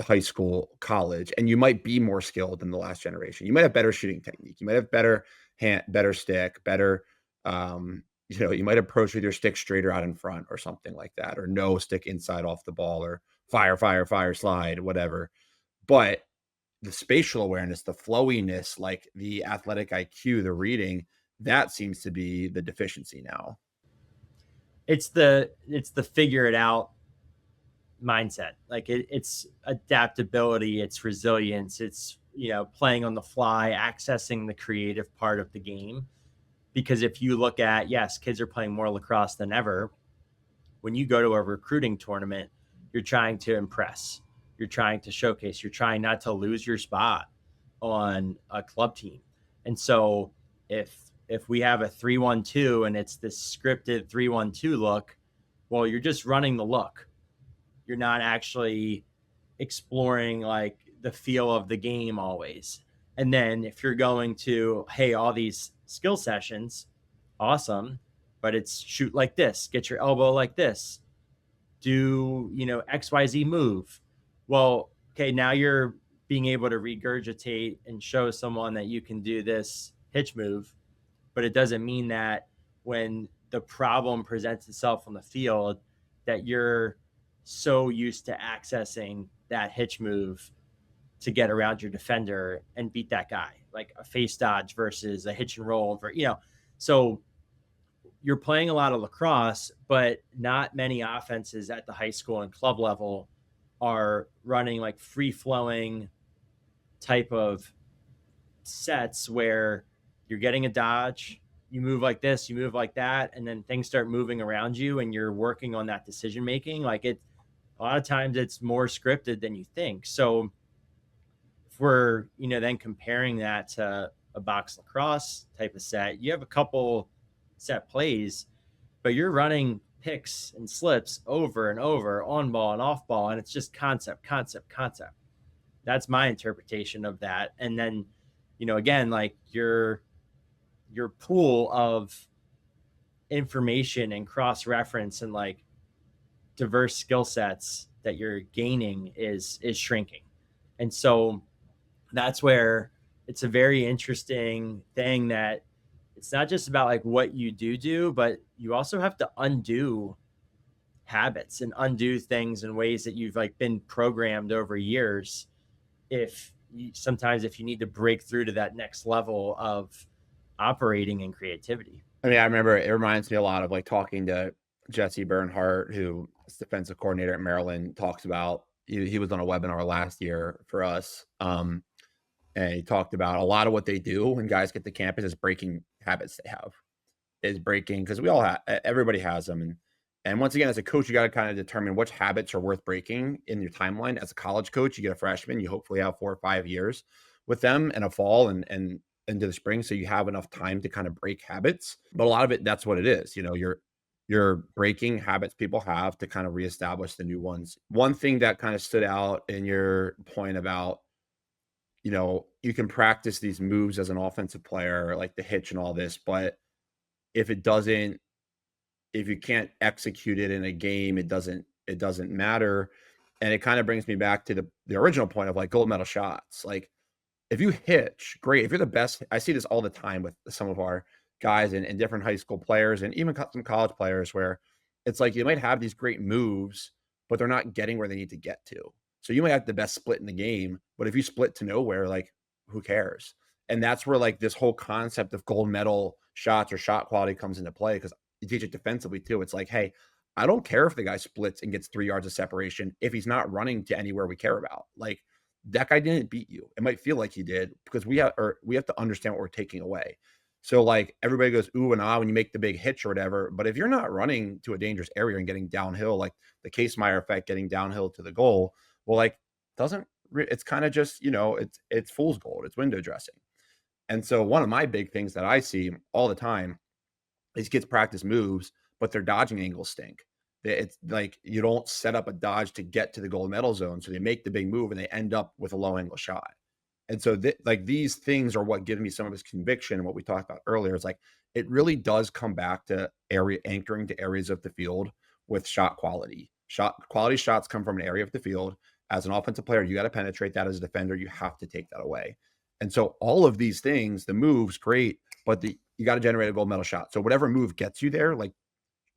B: high school, college, and you might be more skilled than the last generation. You might have better shooting technique. You might have better hand, better stick, better, you might approach with your stick straighter out in front or something like that, or no stick inside off the ball or fire, slide, whatever. But the spatial awareness, the flowiness, like the athletic IQ, the reading, that seems to be the deficiency now.
A: It's the figure it out mindset. Like it's adaptability, it's resilience, it's playing on the fly, accessing the creative part of the game. Because if you look at, yes, kids are playing more lacrosse than ever. When you go to a recruiting tournament, you're trying to impress, you're trying to showcase, you're trying not to lose your spot on a club team. And so if we have a 3-1-2 and it's this scripted 3-1-2 look, well, you're just running the look. You're not actually exploring like the feel of the game always. And then if you're going to, hey, all these skill sessions, awesome, but it's shoot like this, get your elbow like this, do, XYZ move. Well, okay, now you're being able to regurgitate and show someone that you can do this hitch move, but it doesn't mean that when the problem presents itself on the field that you're so used to accessing that hitch move to get around your defender and beat that guy, like a face dodge versus a hitch and roll. So you're playing a lot of lacrosse, but not many offenses at the high school and club level are running like free flowing type of sets where you're getting a dodge, you move like this, you move like that, and then things start moving around you and you're working on that decision making. Like a lot of times it's more scripted than you think. So if we're, then comparing that to a box lacrosse type of set, you have a couple set plays, but you're running picks and slips over and over on ball and off ball, and it's just concept, concept, concept. That's my interpretation of that. And then, again, like your pool of information and cross reference and like diverse skill sets that you're gaining is shrinking. And so that's where it's a very interesting thing, that it's not just about like what you do, but you also have to undo habits and undo things in ways that you've like been programmed over years. Sometimes if you need to break through to that next level of operating and creativity.
B: I mean, I remember it reminds me a lot of like talking to Jesse Bernhardt, who is defensive coordinator at Maryland, talks about, he was on a webinar last year for us. And he talked about a lot of what they do when guys get to campus is breaking habits they have, is breaking, because we all have, everybody has them. And once again, as a coach, you got to kind of determine which habits are worth breaking in your timeline. As a college coach, you get a freshman, you hopefully have 4 or 5 years with them in a fall and into the spring, so you have enough time to kind of break habits. But a lot of it, that's what it is. You're breaking habits people have to kind of reestablish the new ones. One thing that kind of stood out in your point about, you can practice these moves as an offensive player, like the hitch and all this, but if you can't execute it in a game, it doesn't matter. And it kind of brings me back to the original point of like gold medal shots. Like, if you hitch, great. If you're the best, I see this all the time with some of our guys and different high school players and even some college players, where it's like you might have these great moves, but they're not getting where they need to get to. So you might have the best split in the game, but if you split to nowhere, like, who cares? And that's where like this whole concept of gold medal shots or shot quality comes into play, because you teach it defensively too. It's like, hey, I don't care if the guy splits and gets 3 yards of separation if he's not running to anywhere we care about. Like, that guy didn't beat you. It might feel like he did, because we have to understand what we're taking away. So like everybody goes ooh and ah when you make the big hitch or whatever, but if you're not running to a dangerous area and getting downhill, like the Case Meyer effect, getting downhill to the goal, well, like it's kind of just, it's fool's gold. It's window dressing. And so one of my big things that I see all the time, these kids practice moves, but their dodging angles stink. It's like you don't set up a dodge to get to the gold medal zone. So they make the big move and they end up with a low angle shot. And so like these things are what give me some of this conviction. And what we talked about earlier is like, it really does come back to anchoring to areas of the field with shot quality. Quality shots come from an area of the field. As an offensive player, you got to penetrate that. As a defender, you have to take that away. And so all of these things, the moves, great, but you got to generate a gold medal shot. So whatever move gets you there, like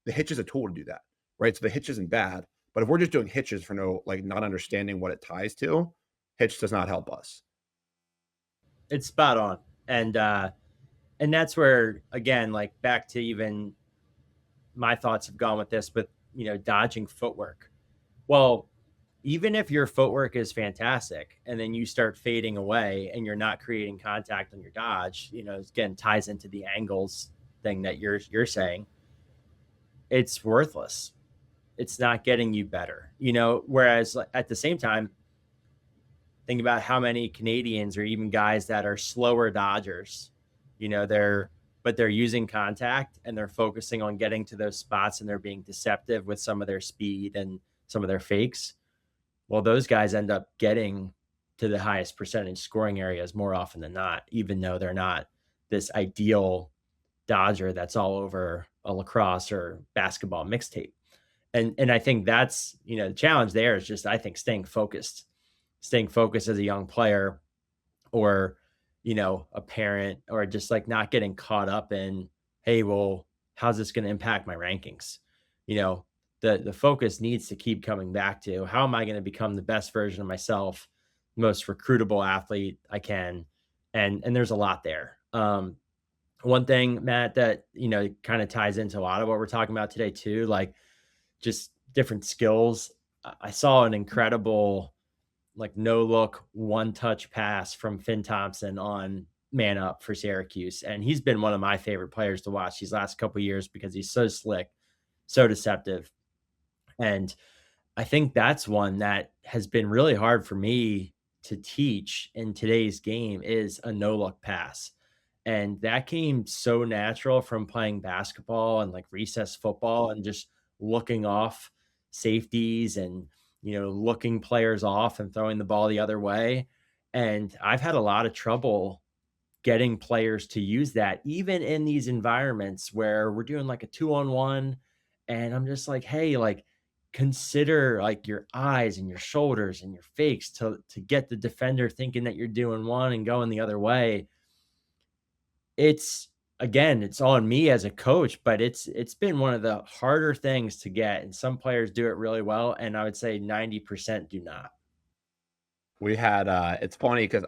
B: the hitch is a tool to do that. Right. So the hitch isn't bad, but if we're just doing hitches for not understanding what it ties to, hitch does not help us.
A: It's spot on. And that's where, again, like back to even my thoughts have gone with this, but dodging footwork. Well, even if your footwork is fantastic and then you start fading away and you're not creating contact on your dodge, again, ties into the angles thing that you're saying, it's worthless. It's not getting you better, whereas at the same time, think about how many Canadians or even guys that are slower dodgers, they're using contact and they're focusing on getting to those spots and they're being deceptive with some of their speed and some of their fakes. Well, those guys end up getting to the highest percentage scoring areas more often than not, even though they're not this ideal dodger that's all over a lacrosse or basketball mixtape. And I think that's, the challenge there is just, I think, staying focused as a young player or, a parent, or just like not getting caught up in, hey, well, how's this going to impact my rankings? The focus needs to keep coming back to, how am I going to become the best version of myself, most recruitable athlete I can? And there's a lot there. One thing, Matt, that, kind of ties into a lot of what we're talking about today too, like just different skills. I saw an incredible, like no look, one touch pass from Finn Thompson on Man Up for Syracuse. And he's been one of my favorite players to watch these last couple of years because he's so slick, so deceptive. And I think that's one that has been really hard for me to teach in today's game, is a no look pass. And that came so natural from playing basketball and like recess football and just looking off safeties and, looking players off and throwing the ball the other way. And I've had a lot of trouble getting players to use that, even in these environments where we're doing like a 2-on-1. And I'm just like, hey, like, consider like your eyes and your shoulders and your fakes to get the defender thinking that you're doing one and going the other way. It's again, it's on me as a coach, but it's been one of the harder things to get, and some players do it really well, and I would say 90% do not.
B: We had, it's funny because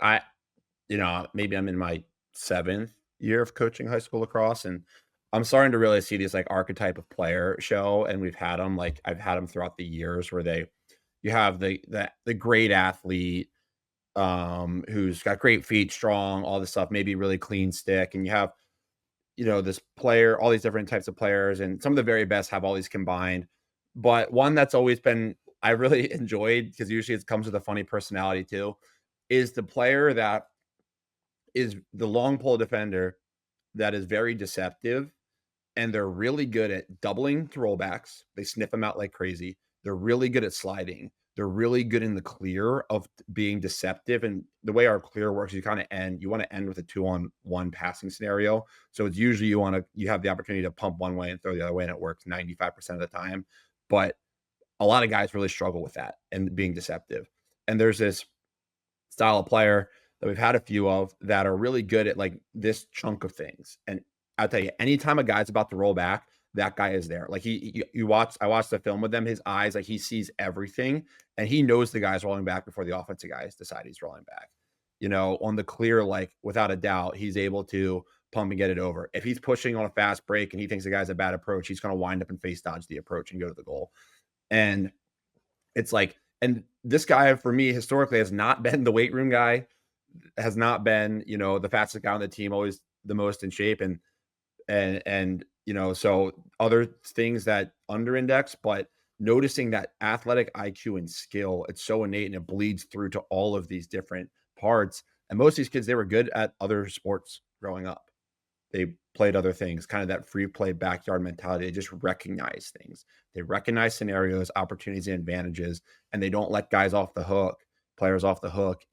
B: maybe I'm in my 7th year of coaching high school lacrosse, and I'm starting to really see these, like, archetype of player show, and we've had them, like, I've had them throughout the years where you have the great athlete, who's got great feet, strong, all this stuff, maybe really clean stick, and you have, this player, all these different types of players, and some of the very best have all these combined. But one that's always been I really enjoyed because usually it comes with a funny personality too, is the player that is the long pole defender that is very deceptive, and they're really good at doubling to rollbacks. They sniff them out like crazy. They're really good at sliding. They're really good in the clear of being deceptive. And the way our clear works, you want to end with a 2-on-1 passing scenario. So it's usually you have the opportunity to pump one way and throw the other way, and it works 95% of the time. But a lot of guys really struggle with that and being deceptive. And there's this style of player that we've had a few of that are really good at like this chunk of things. And I'll tell you, anytime a guy's about to roll back, that guy is there. Like I watched the film with them, his eyes, like he sees everything and he knows the guy's rolling back before the offensive guys decide he's rolling back. On the clear, like without a doubt, he's able to pump and get it over. If he's pushing on a fast break and he thinks the guy's a bad approach, he's going to wind up and face dodge the approach and go to the goal. And it's like, and this guy for me historically has not been the weight room guy, has not been, the fastest guy on the team, always the most in shape. So other things that under index, but noticing that athletic IQ and skill, it's so innate and it bleeds through to all of these different parts. And most of these kids, they were good at other sports growing up. They played other things, kind of that free play backyard mentality. They just recognize things. They recognize scenarios, opportunities, and advantages, and they don't let players off the hook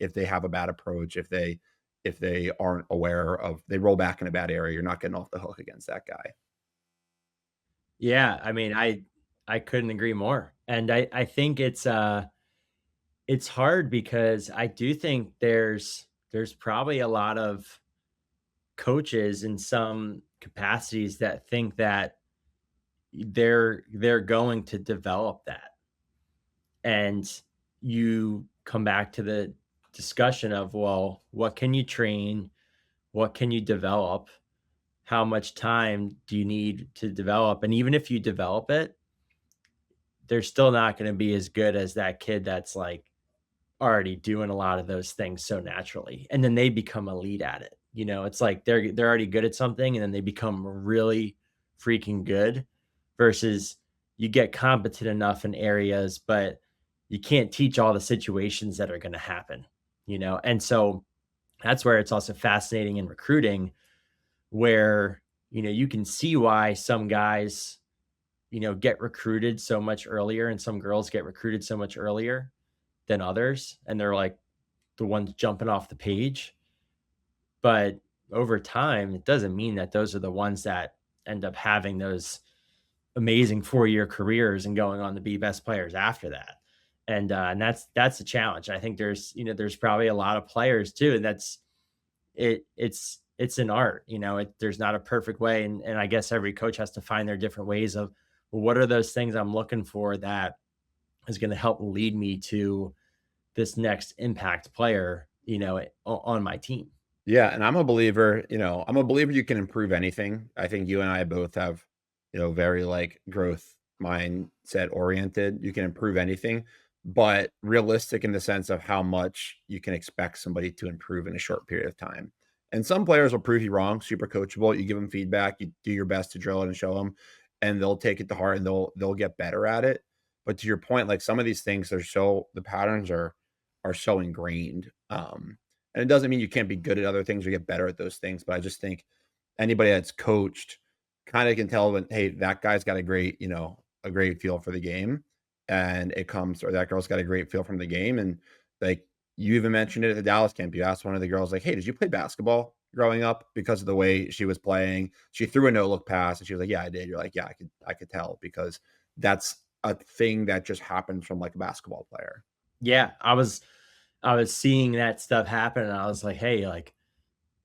B: if they have a bad approach, if they aren't aware of they roll back in a bad area, you're not getting off the hook against that guy.
A: Yeah, I mean, I couldn't agree more. And I think it's hard because I do think there's probably a lot of coaches in some capacities that think that they're going to develop that. And you come back to the discussion of, well, what can you train? What can you develop? How much time do you need to develop? And even if you develop it, they're still not going to be as good as that kid that's like already doing a lot of those things so naturally. And then they become elite at it. It's like they're already good at something and then they become really freaking good versus you get competent enough in areas, but you can't teach all the situations that are going to happen. And so that's where it's also fascinating in recruiting where, you can see why some guys, get recruited so much earlier and some girls get recruited so much earlier than others. And they're like the ones jumping off the page. But over time, it doesn't mean that those are the ones that end up having those amazing 4-year careers and going on to be best players after that. And that's the challenge. I think there's probably a lot of players too. And it's an art, there's not a perfect way. And I guess every coach has to find their different ways of, well, what are those things I'm looking for that is going to help lead me to this next impact player, on my team.
B: Yeah, and I'm a believer you can improve anything. I think you and I both have, very like growth mindset oriented. You can improve anything, but realistic in the sense of how much you can expect somebody to improve in a short period of time. And some players will prove you wrong, super coachable. You give them feedback, you do your best to drill it and show them, and they'll take it to heart and they'll get better at it. But to your point, like some of these things, the patterns are so ingrained. And it doesn't mean you can't be good at other things or get better at those things, but I just think anybody that's coached kind of can tell when, hey, that guy's got a great, a great feel for the game. And it comes, or that girl's got a great feel from the game. And like you even mentioned it at the Dallas camp. You asked one of the girls, like, hey, did you play basketball growing up? Because of the way she was playing. She threw a no-look pass and she was like, yeah, I did. You're like, yeah, I could tell, because that's a thing that just happens from like a basketball player.
A: Yeah, I was seeing that stuff happen, and I was like, hey, like,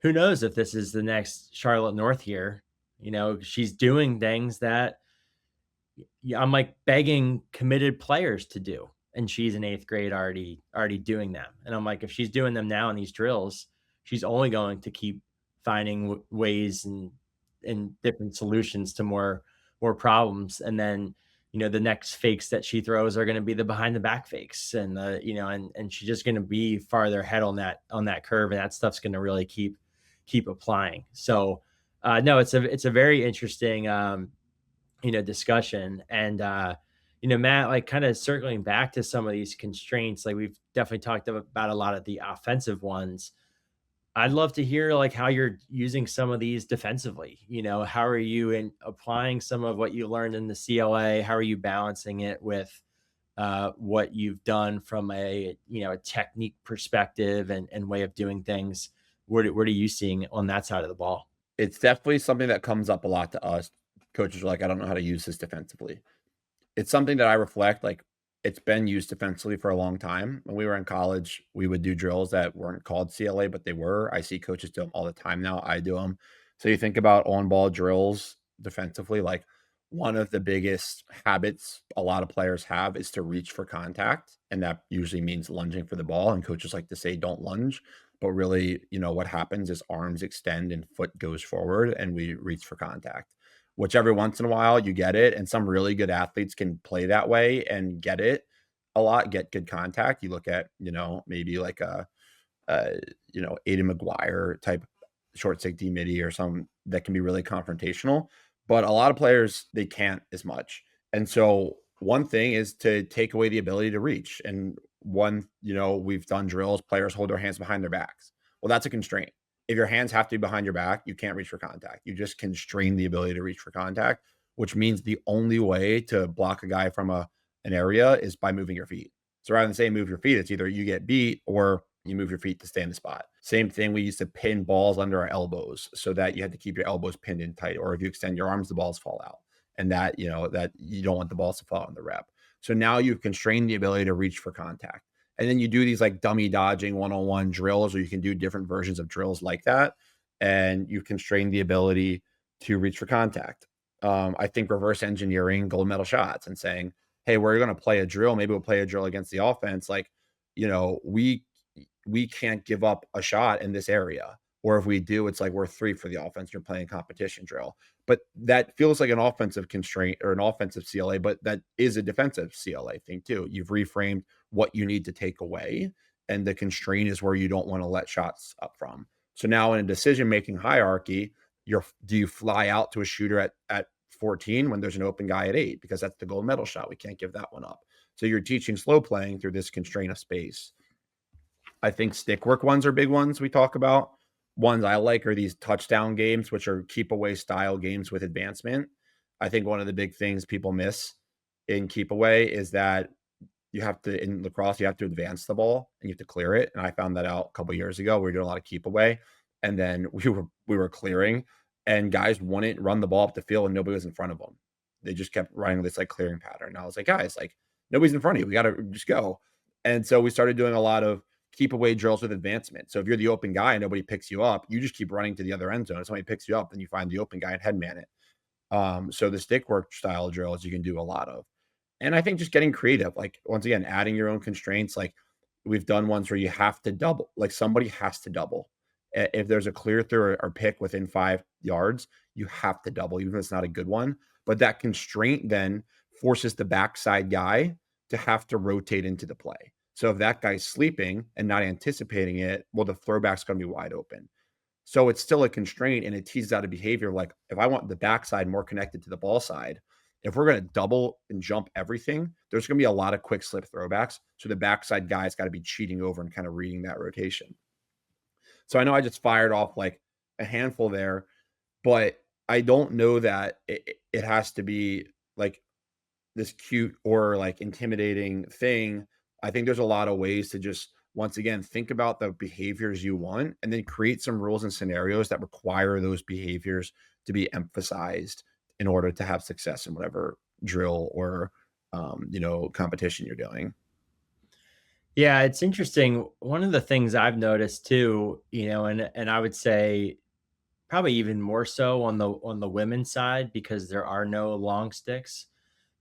A: who knows if this is the next Charlotte North here? She's doing things that I'm like begging committed players to do, and she's in eighth grade already doing them. And I'm like, if she's doing them now in these drills, she's only going to keep finding ways and different solutions to more problems. And then the next fakes that she throws are going to be the behind the back fakes, and and she's just going to be farther ahead on that curve, and that stuff's going to really keep applying. So no, it's a very interesting discussion. And Matt, like, kind of circling back to some of these constraints, like we've definitely talked about a lot of the offensive ones. I'd love to hear like how you're using some of these defensively. How are you in applying some of what you learned in the CLA? How are you balancing it with what you've done from a technique perspective and way of doing things? What are you seeing on that side of the ball?
B: It's definitely something that comes up a lot to us. Coaches are like, I don't know how to use this defensively. It's something that I reflect, like, it's been used defensively for a long time. When we were in college, we would do drills that weren't called CLA, but they were. I see coaches do them all the time now. I do them. So you think about on-ball drills defensively, like one of the biggest habits a lot of players have is to reach for contact, and that usually means lunging for the ball, and coaches like to say, "Don't lunge." But really, what happens is arms extend and foot goes forward, and we reach for contact, which every once in a while you get it. And some really good athletes can play that way and get it a lot, get good contact. You look at, maybe like a Aiden McGuire type short safety midi or some that can be really confrontational. But a lot of players, they can't as much. And so one thing is to take away the ability to reach. And we've done drills, players hold their hands behind their backs. Well, that's a constraint. If your hands have to be behind your back, you can't reach for contact. You just constrain the ability to reach for contact, which means the only way to block a guy from an area is by moving your feet. So rather than saying move your feet, it's either you get beat or you move your feet to stay in the spot. Same thing. We used to pin balls under our elbows so that you had to keep your elbows pinned in tight. Or if you extend your arms, the balls fall out. And that you don't want the balls to fall in the rep. So now you've constrained the ability to reach for contact. And then you do these like dummy dodging one-on-one drills, or you can do different versions of drills like that. And you constrain the ability to reach for contact. I think reverse engineering gold medal shots and saying, hey, we're going to play a drill. Maybe we'll play a drill against the offense. Like, we can't give up a shot in this area. Or if we do, it's like we're 3 for the offense. You're playing competition drill. But that feels like an offensive constraint or an offensive CLA, but that is a defensive CLA thing too. You've reframed what you need to take away, and the constraint is where you don't want to let shots up from. So now in a decision-making hierarchy, do you fly out to a shooter at 14 when there's an open guy at 8? Because that's the gold medal shot. We can't give that one up. So you're teaching slow playing through this constraint of space. I think stick work ones are big ones we talk about. Ones I like are these touchdown games, which are keep away style games with advancement. I think one of the big things people miss in keep away is that in lacrosse, you have to advance the ball and you have to clear it. And I found that out a couple of years ago. We were doing a lot of keep away, and then we were clearing, and guys wouldn't run the ball up the field and nobody was in front of them. They just kept running this like clearing pattern. And I was like, guys, like, nobody's in front of you. We got to just go. And so we started doing a lot of keep away drills with advancement. So if you're the open guy and nobody picks you up, you just keep running to the other end zone. If somebody picks you up, then you find the open guy and headman it. So the stick work style drills you can do a lot of. And I think just getting creative, like, once again, adding your own constraints. Like, we've done ones where you have to double, like somebody has to double. If there's a clear through or pick within 5 yards, you have to double, even if it's not a good one. But that constraint then forces the backside guy to have to rotate into the play. So if that guy's sleeping and not anticipating it, well, the throwback's going to be wide open. So it's still a constraint, and it teases out a behavior. Like, if I want the backside more connected to the ball side, if we're going to double and jump everything, there's going to be a lot of quick slip throwbacks. So the backside guy's got to be cheating over and kind of reading that rotation. So I know I just fired off like a handful there, but I don't know that it has to be like this cute or like intimidating thing. I think there's a lot of ways to just once again think about the behaviors you want and then create some rules and scenarios that require those behaviors to be emphasized in order to have success in whatever drill or competition you're doing.
A: Yeah, it's interesting. One of the things I've noticed too, and I would say probably even more so on the women's side because there are no long sticks.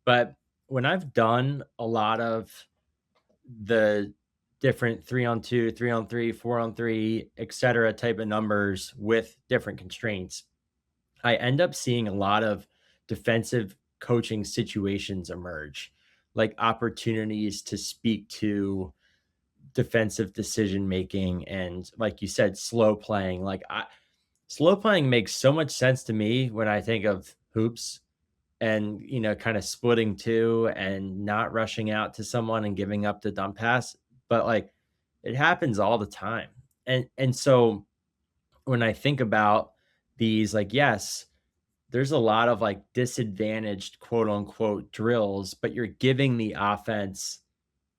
A: But when I've done a lot of the different 3-on-2, 3-on-3, 4-on-3, etc. type of numbers with different constraints, I end up seeing a lot of defensive coaching situations emerge, like opportunities to speak to defensive decision making and, like you said, slow playing. Slow playing makes so much sense to me when I think of hoops and, kind of splitting two and not rushing out to someone and giving up the dump pass. But like it happens all the time. And so when I think about these, like, yes, there's a lot of like disadvantaged quote unquote drills, but you're giving the offense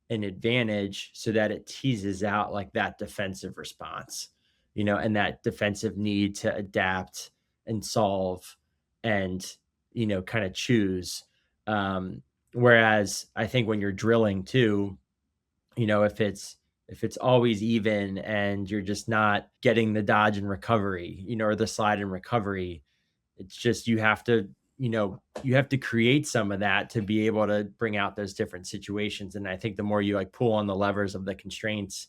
A: an advantage so that it teases out like that defensive response, and that defensive need to adapt and solve and, kind of choose. Um, Whereas I think when you're drilling too, if it's always even and you're just not getting the dodge and recovery, or the slide and recovery, it's just you have to create some of that to be able to bring out those different situations. And I think the more you like pull on the levers of the constraints,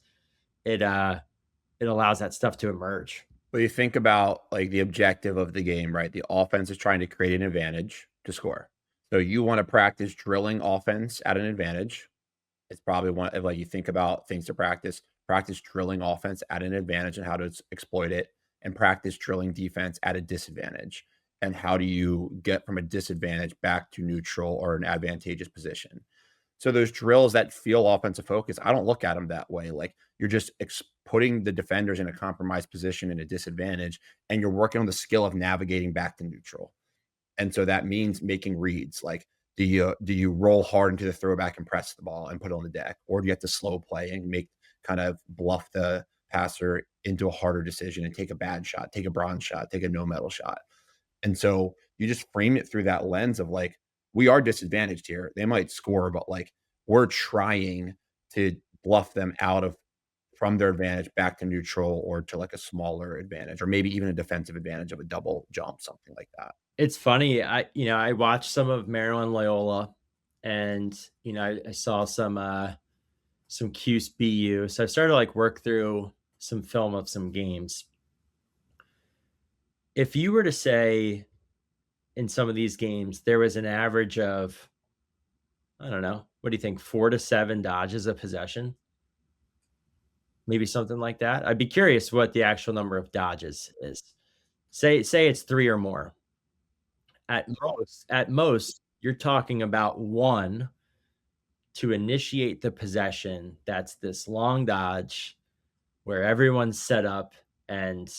A: it allows that stuff to emerge.
B: But you think about like the objective of the game, right? The offense is trying to create an advantage to score. So you want to practice drilling offense at an advantage. It's probably one of like you think about things to practice drilling offense at an advantage and how to exploit it, and practice drilling defense at a disadvantage. And how do you get from a disadvantage back to neutral or an advantageous position? So those drills that feel offensive focus, I don't look at them that way. Like you're just putting the defenders in a compromised position in a disadvantage, and you're working on the skill of navigating back to neutral. And so that means making reads like, do you roll hard into the throwback and press the ball and put it on the deck, or do you have to slow play and make kind of bluff the passer into a harder decision and take a bad shot, take a bronze shot, take a no metal shot? And so you just frame it through that lens of like, we are disadvantaged here. They might score, but like we're trying to bluff them out of from their advantage back to neutral or to like a smaller advantage, or maybe even a defensive advantage of a double jump, something like that.
A: It's funny. I watched some of Maryland Loyola, and I saw some Cuse BU. So I started to like work through some film of some games. If you were to say in some of these games there was an average of, I don't know, what do you think, 4 to 7 dodges a possession? Maybe something like that. I'd be curious what the actual number of dodges is. Say it's 3 or more. At most, you're talking about one to initiate the possession. That's this long dodge where everyone's set up and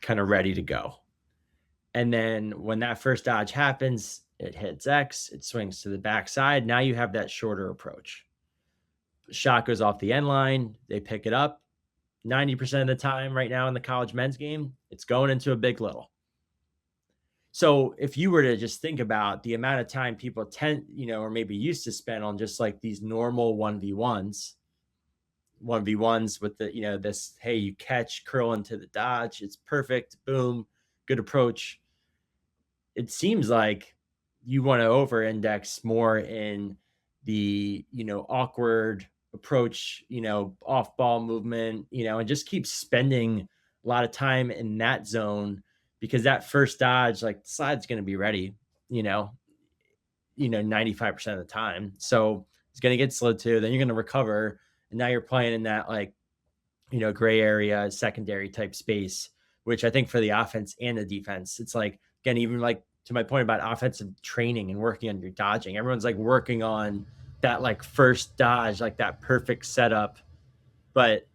A: kind of ready to go. And then when that first dodge happens, it hits X, it swings to the backside. Now you have that shorter approach. Shot goes off the end line, they pick it up. 90% of the time right now in the college men's game, it's going into a big little. So if you were to just think about the amount of time people tend, or maybe used to spend on just like these normal 1v1s with the, this, hey, you catch, curl into the dodge, it's perfect, boom, good approach. It seems like you want to over index more in the, awkward approach, off ball movement, and just keep spending a lot of time in that zone, because that first dodge, like the slide's going to be ready, you know, 95% of the time. So it's going to get slowed too. Then you're going to recover. And now you're playing in that like, gray area, secondary type space, which I think for the offense and the defense, it's like, again, even like to my point about offensive training and working on your dodging, everyone's like working on that like first dodge, like that perfect setup. But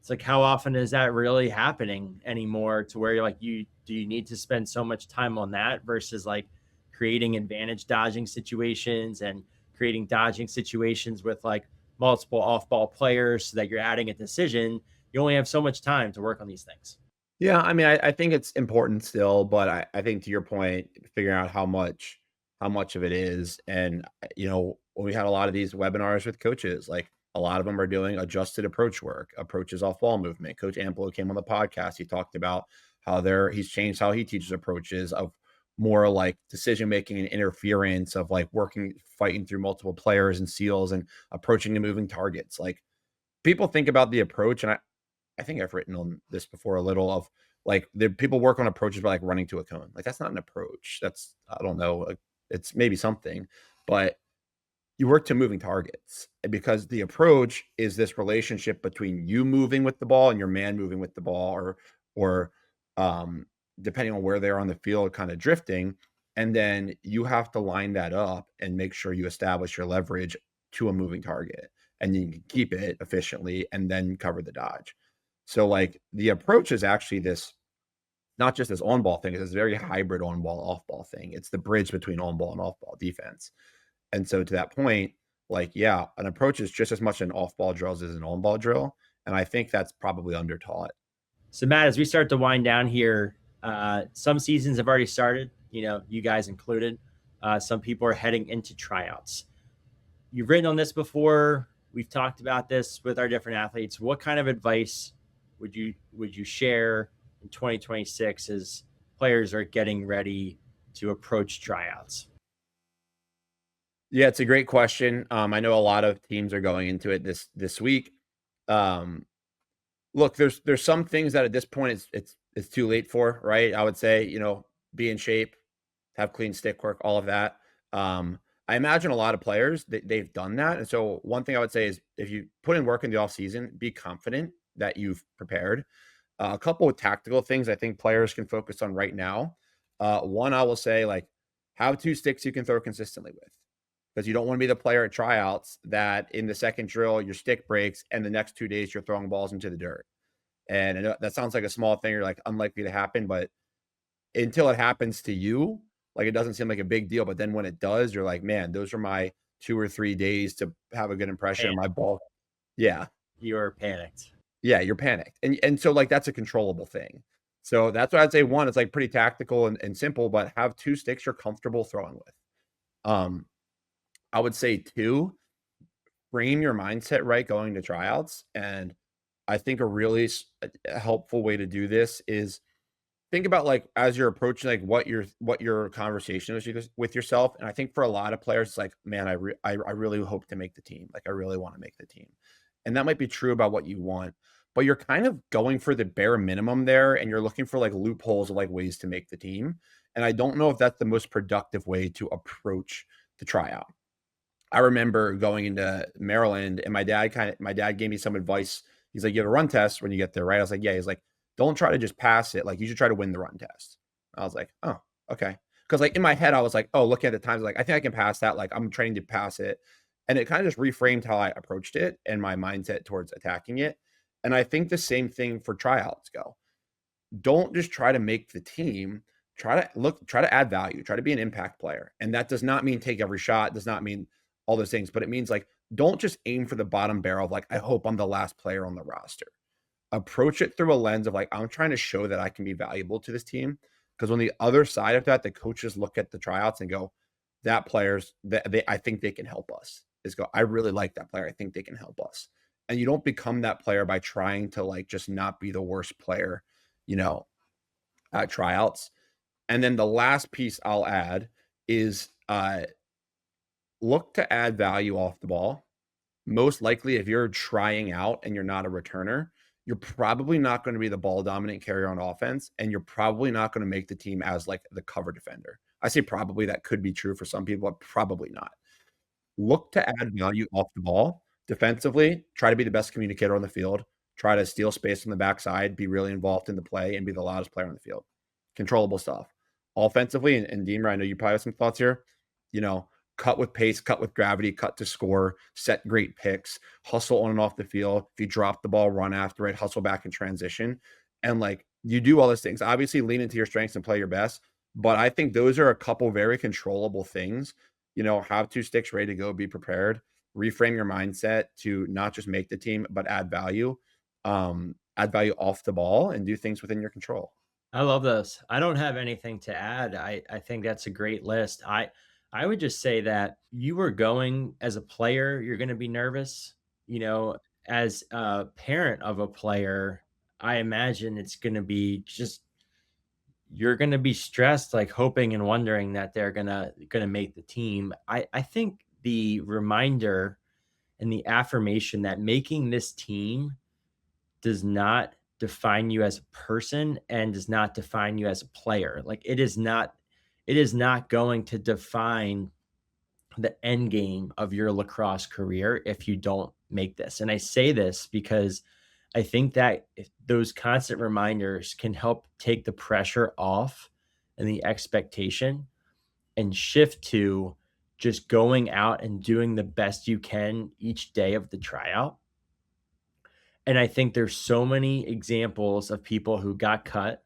A: It's like, how often is that really happening anymore, to where you're like, do you need to spend so much time on that versus like creating advantage dodging situations and creating dodging situations with like multiple off ball players so that you're adding a decision. You only have so much time to work on these things.
B: Yeah, I mean, I think it's important still, but I think to your point, figuring out how much of it is, and when we had a lot of these webinars with coaches, like a lot of them are doing adjusted approach work, approaches off ball movement. Coach Amplo came on the podcast. He talked about how he's changed how he teaches approaches of more like decision making and interference of like fighting through multiple players and seals and approaching the moving targets. Like people think about the approach, and I think I've written on this before a little of like the people work on approaches by like running to a cone. Like that's not an approach. That's, I don't know. It's maybe something, but you work to moving targets, because the approach is this relationship between you moving with the ball and your man moving with the ball, or um, depending on where they're on the field, kind of drifting. And then you have to line that up and make sure you establish your leverage to a moving target, and you can keep it efficiently and then cover the dodge. So like the approach is actually this, not just this on ball thing, it's this very hybrid on ball, off ball thing. It's the bridge between on ball and off ball defense. And so to that point, like, yeah, an approach is just as much an off ball drill as an on ball drill. And I think that's probably under taught.
A: So Matt, as we start to wind down here, some seasons have already started, you guys included. Some people are heading into tryouts. You've written on this before. We've talked about this with our different athletes. What kind of advice would you share in 2026 as players are getting ready to approach tryouts?
B: Yeah, it's a great question. I know a lot of teams are going into it this week. Look, there's some things that at this point it's too late for, right? I would say, be in shape, have clean stick work, all of that. I imagine a lot of players they've done that. And so one thing I would say is, if you put in work in the off season, be confident that you've prepared. A couple of tactical things I think players can focus on right now. One, I will say, like, have two sticks you can throw consistently with, because you don't want to be the player at tryouts that in the second drill your stick breaks and the next 2 days you're throwing balls into the dirt. And I know that sounds like a small thing, or like unlikely to happen, but until it happens to you, like, it doesn't seem like a big deal. But then when it does, you're like, man, those are my 2 or 3 days to have a good impression of my ball. Yeah.
A: You're panicked.
B: Yeah, you're panicked. And so like that's a controllable thing. So that's why I'd say one, it's like pretty tactical and simple, but have two sticks you're comfortable throwing with. I would say two, frame your mindset right going to tryouts. And I think a really helpful way to do this is think about, like, as you're approaching, like, what your conversation is with yourself. And I think for a lot of players, it's like, man, I really hope to make the team. Like, I really want to make the team. And that might be true about what you want, but you're kind of going for the bare minimum there, and you're looking for like loopholes of like ways to make the team. And I don't know if that's the most productive way to approach the tryout. I remember going into Maryland, and my dad gave me some advice. He's like, you have a run test when you get there, right? I was like, yeah. He's like, don't try to just pass it. Like, you should try to win the run test. I was like, oh, okay. Because like in my head, I was like, oh, looking at the times, like, I think I can pass that. Like, I'm training to pass it. And it kind of just reframed how I approached it and my mindset towards attacking it. And I think the same thing for tryouts go. Don't just try to make the team. Try to add value, try to be an impact player. And that does not mean take every shot, does not mean all those things, but it means, like, don't just aim for the bottom barrel of like, I hope I'm the last player on the roster. Approach it through a lens of like, I'm trying to show that I can be valuable to this team. Because on the other side of that, the coaches look at the tryouts and go, that player's that I think they can help us. I really like that player. I think they can help us. And you don't become that player by trying to like just not be the worst player, at tryouts. And then the last piece I'll add is look to add value off the ball. Most likely, if you're trying out and you're not a returner, you're probably not going to be the ball dominant carrier on offense, and you're probably not going to make the team as like the cover defender. I say probably, that could be true for some people, but probably not. Look to add value off the ball defensively. Try to be the best communicator on the field. Try to steal space on the backside, be really involved in the play, and be the loudest player on the field. Controllable stuff. Offensively, and Deemer, I know you probably have some thoughts here. cut with pace, cut with gravity, cut to score, set great picks, hustle on and off the field. If you drop the ball, run after it, hustle back in transition. And like you do all those things, obviously lean into your strengths and play your best. But I think those are a couple very controllable things. Have two sticks ready to go, be prepared, reframe your mindset to not just make the team, but add value off the ball and do things within your control.
A: I love those. I don't have anything to add. I think that's a great list. I would just say that you were going as a player, you're going to be nervous. You know, as a parent of a player, I imagine it's going to be just you're going to be stressed, like hoping and wondering that they're going to make the team. I think the reminder and the affirmation that making this team does not define you as a person and does not define you as a player. Like it is not going to define the end game of your lacrosse career if you don't make this. And I say this because I think that if those constant reminders can help take the pressure off and the expectation and shift to just going out and doing the best you can each day of the tryout. And I think there's so many examples of people who got cut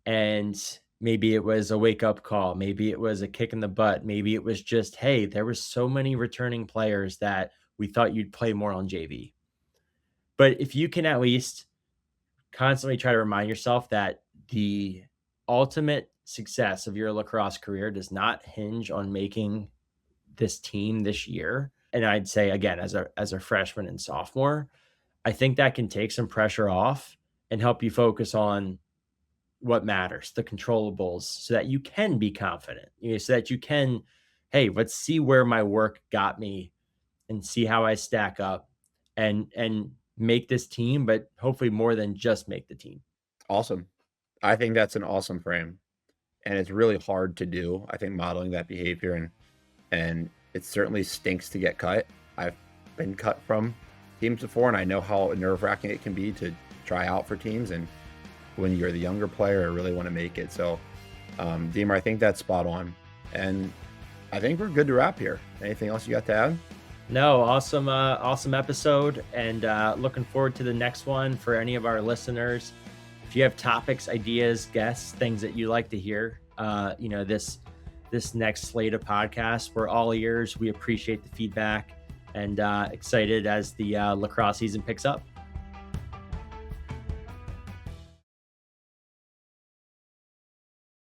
A: and maybe it was a wake up call, maybe it was a kick in the butt, maybe it was just, hey, there was so many returning players that we thought you'd play more on JV. But if you can at least constantly try to remind yourself that the ultimate success of your lacrosse career does not hinge on making this team this year. And I'd say again, as a freshman and sophomore, I think that can take some pressure off and help you focus on what matters, the controllables, so that you can be confident, so that you can, hey, let's see where my work got me and see how I stack up and make this team, but hopefully more than just make the team.
B: Awesome. I think that's an awesome frame. And it's really hard to do. I think modeling that behavior and it certainly stinks to get cut. I've been cut from teams before, and I know how nerve-wracking it can be to try out for teams. And when you're the younger player, I really want to make it. So, Deemer, I think that's spot on. And I think we're good to wrap here. Anything else you got to add?
A: No, awesome episode, and looking forward to the next one. For any of our listeners, if you have topics, ideas, guests, things that you like to hear, this next slate of podcasts, we're all ears. We appreciate the feedback and excited as the lacrosse season picks up.